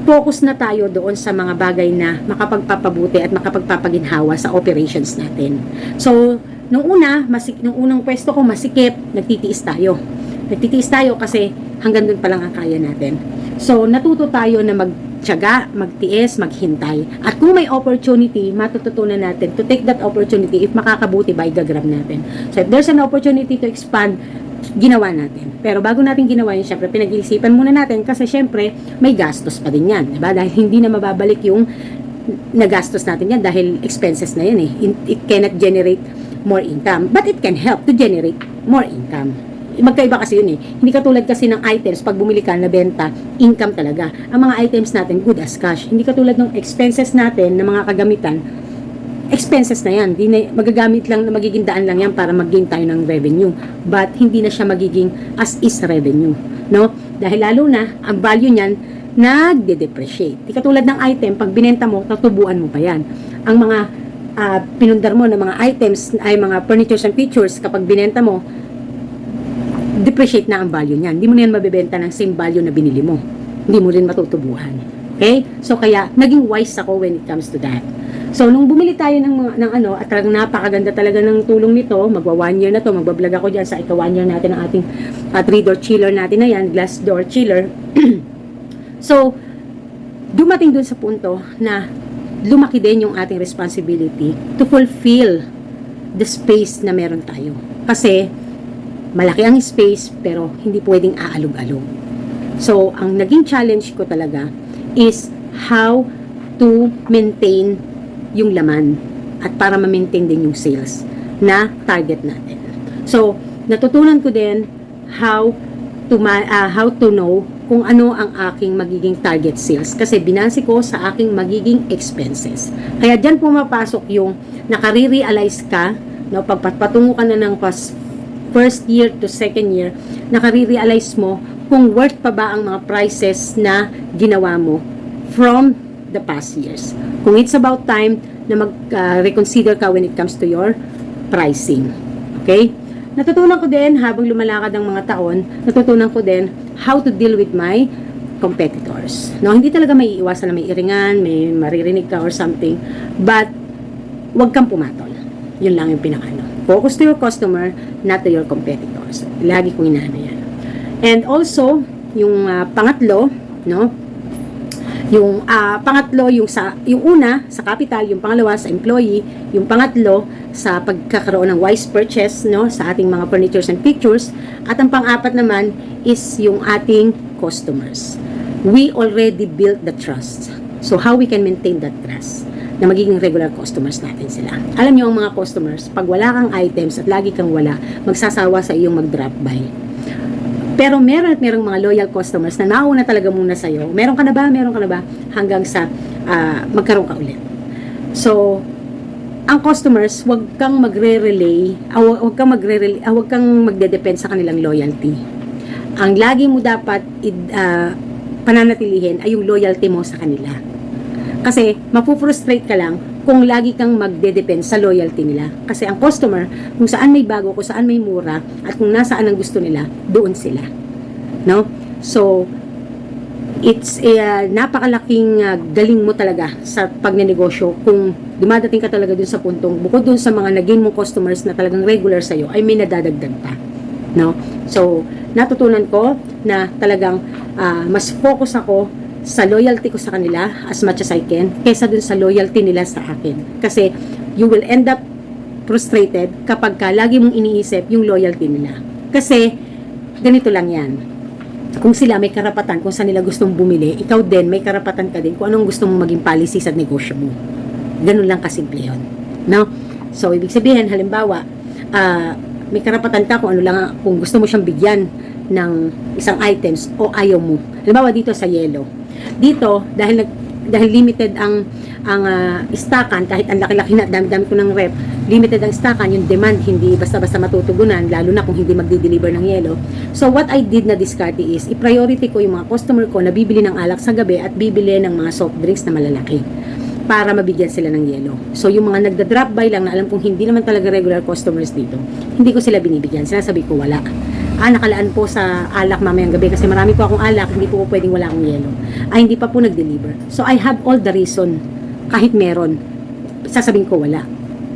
focus na tayo doon sa mga bagay na makapagpapabuti at makapagpapaginhawa sa operations natin. So, nung unang pwesto ko masikip, nagtitiis tayo. Nagtitiis tayo kasi hanggang doon pa lang ang kaya natin. So, natuto tayo na magtiyaga, magtiis, maghintay. At kung may opportunity, matututunan natin to take that opportunity. If makakabuti ba, igagrab natin. So, if there's an opportunity to expand, ginawa natin. Pero bago natin ginawa yun, syempre, pinag-iisipan muna natin kasi syempre, may gastos pa din yan. Diba? Dahil hindi na mababalik yung nagastos natin yan dahil expenses na yan eh. It cannot generate more income. But it can help to generate more income. Magkaiba kasi yun eh. Hindi katulad kasi ng items, pag bumili ka na benta, income talaga. Ang mga items natin, good as cash. Hindi katulad ng expenses natin, ng mga kagamitan, expenses na yan. Magagamit lang, magiging daan lang yan para mag-gain tayo ng revenue. But, hindi na siya magiging as is revenue. No? Dahil lalo na, ang value niyan, nagde-depreciate. Di katulad ng item, pag binenta mo, natubuan mo pa yan. Ang mga pinundar mo ng mga items, ay mga furnitures and features, kapag binenta mo, depreciate na ang value niyan. Hindi mo na yan mabibenta ng same value na binili mo. Hindi mo rin matutubuhan. Okay? So, kaya, naging wise ako when it comes to that. So, nung bumili tayo ng at talagang napakaganda talaga ng tulong nito, magwa 1 year na to, magbablog ako dyan sa ika 1 year natin ng ating 3-door chiller natin na yan, glass door chiller. So, dumating dun sa punto na lumaki din yung ating responsibility to fulfill the space na meron tayo. Kasi, malaki ang space, pero hindi pwedeng aalog-alog. So, ang naging challenge ko talaga is how to maintain yung laman at para ma-maintain din yung sales na target natin. So, natutunan ko din how to know kung ano ang aking magiging target sales kasi binansi ko sa aking magiging expenses. Kaya dyan pumapasok yung nakare-realize ka, no, pagpatungo ka na ng first year to second year, nakare-realize mo kung worth pa ba ang mga prices na ginawa mo from the past years. Kung it's about time na mag-reconsider ka when it comes to your pricing. Okay? Natutunan ko din, habang lumalakad ang mga taon, natutunan ko din how to deal with my competitors. No, hindi talaga may iwasan na may iringan, may maririnig ka or something, but wag kang pumatol. Yun lang yung pinakano. Focus to your customer, not to your competitors. Lagi kong inaano yan. And also, yung pangatlo, no? Yung pangatlo, yung una sa capital, yung pangalawa sa employee, yung pangatlo sa pagkakaroon ng wise purchase, no, sa ating mga furnitures and features, at ang pang-apat naman is yung ating customers. We already built the trust. So how we can maintain that trust na magiging regular customers natin sila. Alam niyo ang mga customers, pag wala kang items at lagi kang wala, magsasawa sa iyong mag-drop by. Pero merong mga loyal customers na nauna talaga muna sa'yo. Meron ka na ba? Hanggang sa magkaroon ka ulit. So, ang customers, wag kang wag kang magde-depend sa kanilang loyalty. Ang lagi mo dapat pananatilihin ay yung loyalty mo sa kanila. Kasi, mapufrustrate ka lang kung lagi kang magde-depend sa loyalty nila. Kasi ang customer, kung saan may bago, kung saan may mura, at kung nasaan ang gusto nila, doon sila. No? So, it's napakalaking galing mo talaga sa pagnenegosyo kung dumadating ka talaga dun sa puntong, bukod dun sa mga naging mong customers na talagang regular sa'yo, ay may nadadagdag pa. No? So, natutunan ko na talagang mas focus ako sa loyalty ko sa kanila as much as I can kaysa dun sa loyalty nila sa akin. Kasi you will end up frustrated kapag lagi mong iniisip yung loyalty nila. Kasi ganito lang yan. Kung sila may karapatan kung saan nila gustong bumili, ikaw din may karapatan ka din kung anong gusto mong maging policy sa negosyo mo. Ganun lang kasimple yun. No? So, ibig sabihin, halimbawa, may karapatan ka kung ano lang, kung gusto mo siyang bigyan ng isang items o ayaw mo. Halimbawa dito sa yellow. Dito, dahil limited ang stockan, kahit ang laki-laki na, dami-dami ko ng rep, limited ang stockan, yung demand hindi basta-basta matutugunan, lalo na kung hindi magdi-deliver ng yellow. So, what I did na diskarte is, i-priority ko yung mga customer ko na bibili ng alak sa gabi at bibili ng mga soft drinks na malalaki. para mabigyan sila ng yelo. So, yung mga nagda-drop by lang na alam kong hindi naman talaga regular customers dito, hindi ko sila binibigyan. Sinasabi ko, wala. Nakalaan po sa alak mamayang gabi kasi marami po akong alak, hindi po pwedeng wala akong yelo. Hindi pa po nag-deliver. So, I have all the reason, kahit meron, sasabihin ko wala.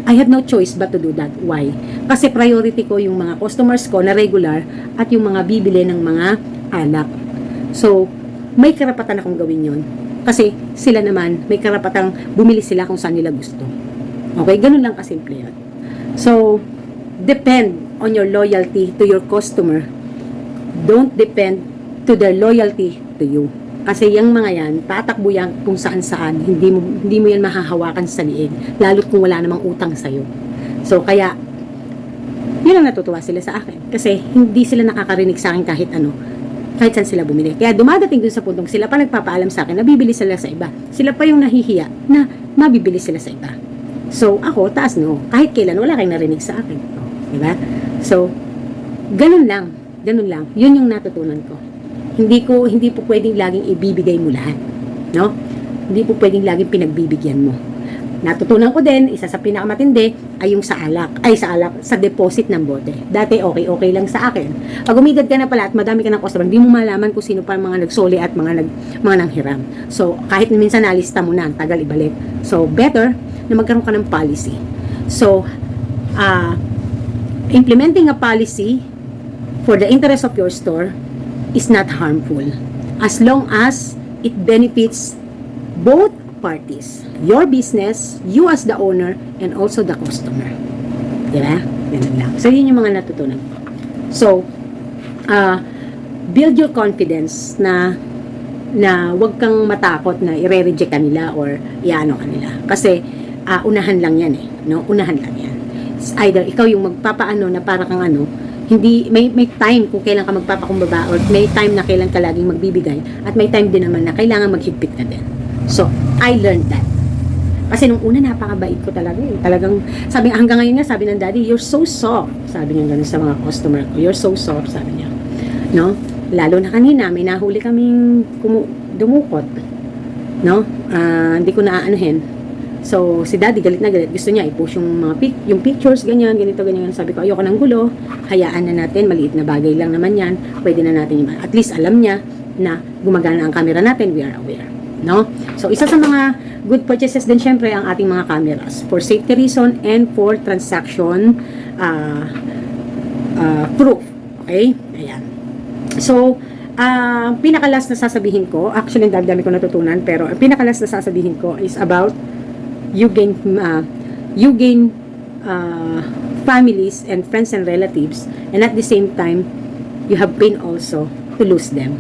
I have no choice but to do that. Why? Kasi priority ko yung mga customers ko na regular at yung mga bibili ng mga alak. So, may karapatan akong gawin yon. Kasi sila naman, may karapatang bumili sila kung saan nila gusto. Okay? Ganun lang kasimple yan. So, depend on your loyalty to your customer. Don't depend to their loyalty to you. Kasi yung mga yan, tatakbo yan kung saan-saan. Hindi mo yan mahahawakan sa liig. Lalo't kung wala namang utang sa'yo. So, kaya, yun ang natutuwa sila sa akin. Kasi, hindi sila nakakarinig sa akin kahit ano. Kahit saan sila bumili. Kaya dumadating dun sa puntong sila pa nagpapaalam sa akin na bibili sila sa iba. Sila pa yung nahihiya na mabibili sila sa iba. So, ako, taas no. Kahit kailan, wala kayong narinig sa akin. Diba? So, ganun lang. Ganun lang. Yun yung natutunan ko. Hindi po pwedeng laging ibibigay mo lahat. No? Hindi po pwedeng laging pinagbibigyan mo. Natutunan ko din, isa sa pinakamatindi ay yung sa sa deposit ng bote. Dati okay lang sa akin. Pag umidad ka na pala at madami ka ng customer, hindi mo malaman kung sino pa mga nagsoli at mga nanghiram. So, kahit minsan nalista mo na, ang tagal ibalik. So, better na magkaroon ka ng policy. So, implementing a policy for the interest of your store is not harmful as long as it benefits both parties, your business, you as the owner, and also the customer. Diba? Ganun lang. So, yun yung mga natutunan ko. So, build your confidence na wag kang matakot na i-reject ka nila or iano ka nila. Kasi, unahan lang yan eh. No? Unahan lang yan. Either ikaw yung magpapaano na para kang ano, hindi, may time kung kailan ka magpapakumbaba or may time na kailan ka laging magbibigay at may time din naman na kailangan maghigpit ka din. So, I learned that. Kasi nung una, napakabait ko talaga eh. Talagang, hanggang ngayon nga, sabi ng daddy, you're so soft. Sabi niya ganun sa mga customer ko, you're so soft, sabi niya. No? Lalo na kanina, may nahuli kaming dumukot. No? Hindi ko naaanuhin. So, si daddy galit na galit. Gusto niya i-push yung pictures, ganyan, ganito, ganyan. Sabi ko, ayoko ng gulo. Hayaan na natin. Maliit na bagay lang naman yan. Pwede na natin yung at least alam niya na gumagana ang camera natin. We are aware. No? So, isa sa mga good purchases din syempre ang ating mga cameras for safety reason and for transaction proof. Okay? Ayan. So, pinakalas na sasabihin ko, actually, dami ko natutunan, pero ang pinakalas na sasabihin ko is about you gain families and friends and relatives, and at the same time you have pain also to lose them.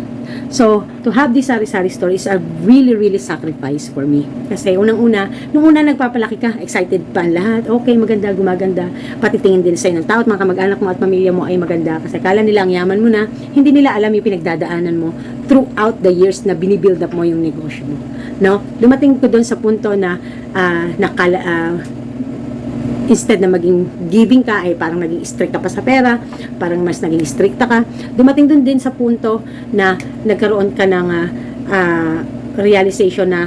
So to have this sari-sari store is a really sacrifice for me, kasi nung una nagpapalaki ka, excited pa ang lahat, okay, maganda, gumaganda, pati tingin din sa'yo ng tao at mga kamag-anak mo at pamilya mo ay maganda, kasi kala nila ang yaman mo na, hindi nila alam yung pinagdadaanan mo throughout the years na binibuild up mo yung negosyo mo. No? Dumating ko doon sa punto na instead na maging giving ka, ay parang naging strict ka pa sa pera, parang mas naging stricta ka. Dumating doon din sa punto na nagkaroon ka ng realization na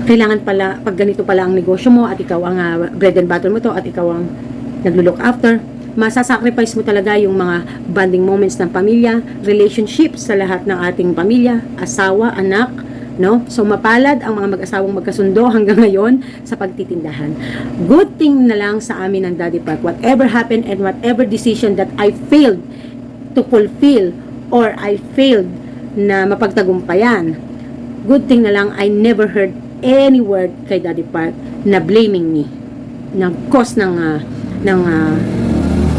kailangan pala, pag ganito pala ang negosyo mo at ikaw ang bread and butter mo to at ikaw ang naglo-look after, masasacrifice mo talaga yung mga bonding moments ng pamilya, relationships sa lahat ng ating pamilya, asawa, anak, no? So, mapalad ang mga mag-asawang magkasundo hanggang ngayon sa pagtitindahan. Good thing na lang sa amin ng Daddy Park, whatever happened and whatever decision that I failed to fulfill or I failed na mapagtagumpayan, good thing na lang I never heard any word kay Daddy Park na blaming me, na cause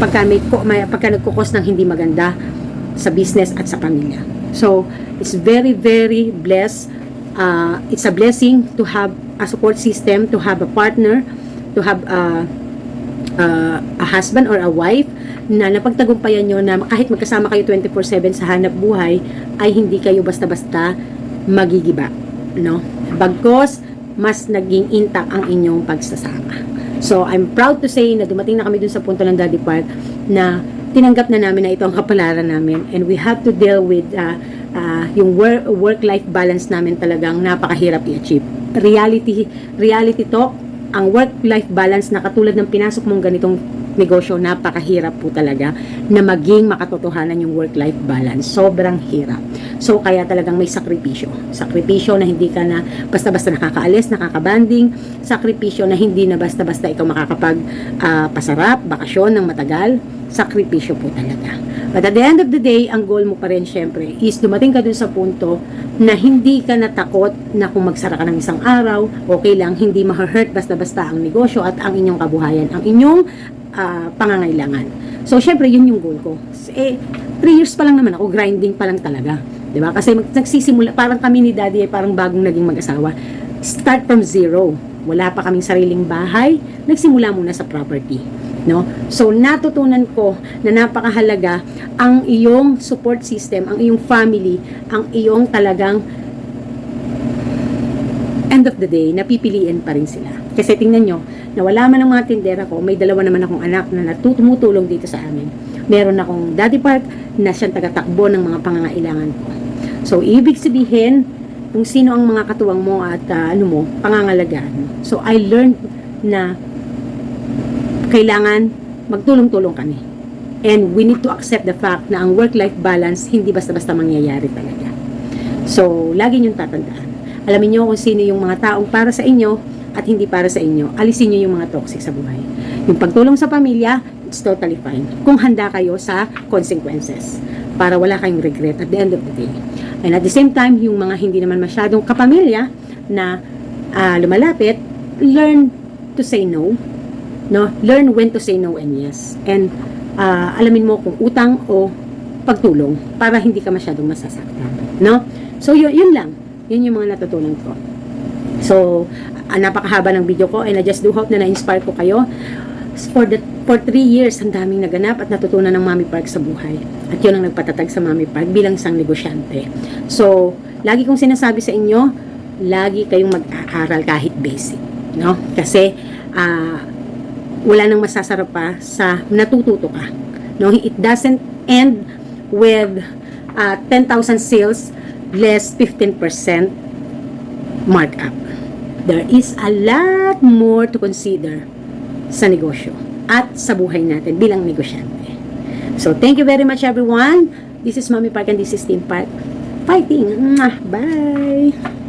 pagka nagkukos ng hindi maganda sa business at sa pamilya. So, it's very blessed. It's a blessing to have a support system, to have a partner, to have a husband or a wife na napagtagumpayan nyo na kahit magkasama kayo 24/7 sa hanap buhay, ay hindi kayo basta-basta magigiba. No? Bagkos, mas naging intact ang inyong pagsasama. So, I'm proud to say na dumating na kami dun sa punto ng Daddy Park na tinanggap na namin na ito ang kapalaran namin, and we have to deal with yung work-life balance namin talagang napakahirap i-achieve. reality talk, ang work-life balance na katulad ng pinasok mong ganitong negosyo, napakahirap po talaga na maging makatotohanan yung work-life balance. Sobrang hirap. So, kaya talagang may sakripisyo. Sakripisyo na hindi ka na basta-basta nakakaalis, nakakabanding. Sakripisyo na hindi na basta-basta ikaw makakapag pasarap, bakasyon ng matagal. Sakripisyo po talaga. But at the end of the day, ang goal mo pa rin syempre is dumating ka dun sa punto na hindi ka natakot na kung magsara ka ng isang araw, okay lang, hindi ma-hurt basta-basta ang negosyo at ang inyong kabuhayan, ang inyong pangangailangan. So, syempre, yun yung goal ko. 3 years pa lang naman ako, grinding pa lang talaga. Diba? Kasi nagsisimula, parang kami ni Daddy ay parang bagong naging mag-asawa. Start from zero. Wala pa kaming sariling bahay, nagsimula muna sa property. No? So, natutunan ko na napakahalaga ang iyong support system, ang iyong family, ang iyong talagang end of the day, napipiliin pa rin sila. Kasi tingnan nyo, na wala man ang mga tindera ko, may 2 naman akong anak na tumutulong dito sa amin. Meron akong Daddy Park na siyang tagatakbo ng mga pangangailangan ko. So, ibig sabihin, kung sino ang mga katuwang mo at pangangalagaan. So, I learned na kailangan magtulong-tulong kami. And we need to accept the fact na ang work-life balance hindi basta-basta mangyayari talaga. So, lagi niyong tatandaan. Alamin niyo kung sino yung mga taong para sa inyo at hindi para sa inyo. Alisin niyo yung mga toxic sa buhay. Yung pagtulong sa pamilya, it's totally fine. Kung handa kayo sa consequences para wala kayong regret at the end of the day. And at the same time, yung mga hindi naman masyadong kapamilya na lumalapit, learn to say no. No? Learn when to say no and yes. And alamin mo kung utang o pagtulong para hindi ka masyadong masasaktan. No? So, yun lang. Yun yung mga natutunan ko. So, napakahaba ng video ko and I just do hope na na-inspire ko kayo. For 3 years, ang daming naganap at natutunan ng Mommy Park sa buhay. At yun ang nagpatatag sa Mommy Park bilang isang negosyante. So, lagi kong sinasabi sa inyo, lagi kayong mag-aaral kahit basic. No? Kasi, wala nang masasarap pa sa natututo ka. No? It doesn't end with 10,000 sales less 15% markup. There is a lot more to consider sa negosyo at sa buhay natin bilang negosyante. So, thank you very much everyone. This is Mommy Park and this is Team Park. Fighting! Bye!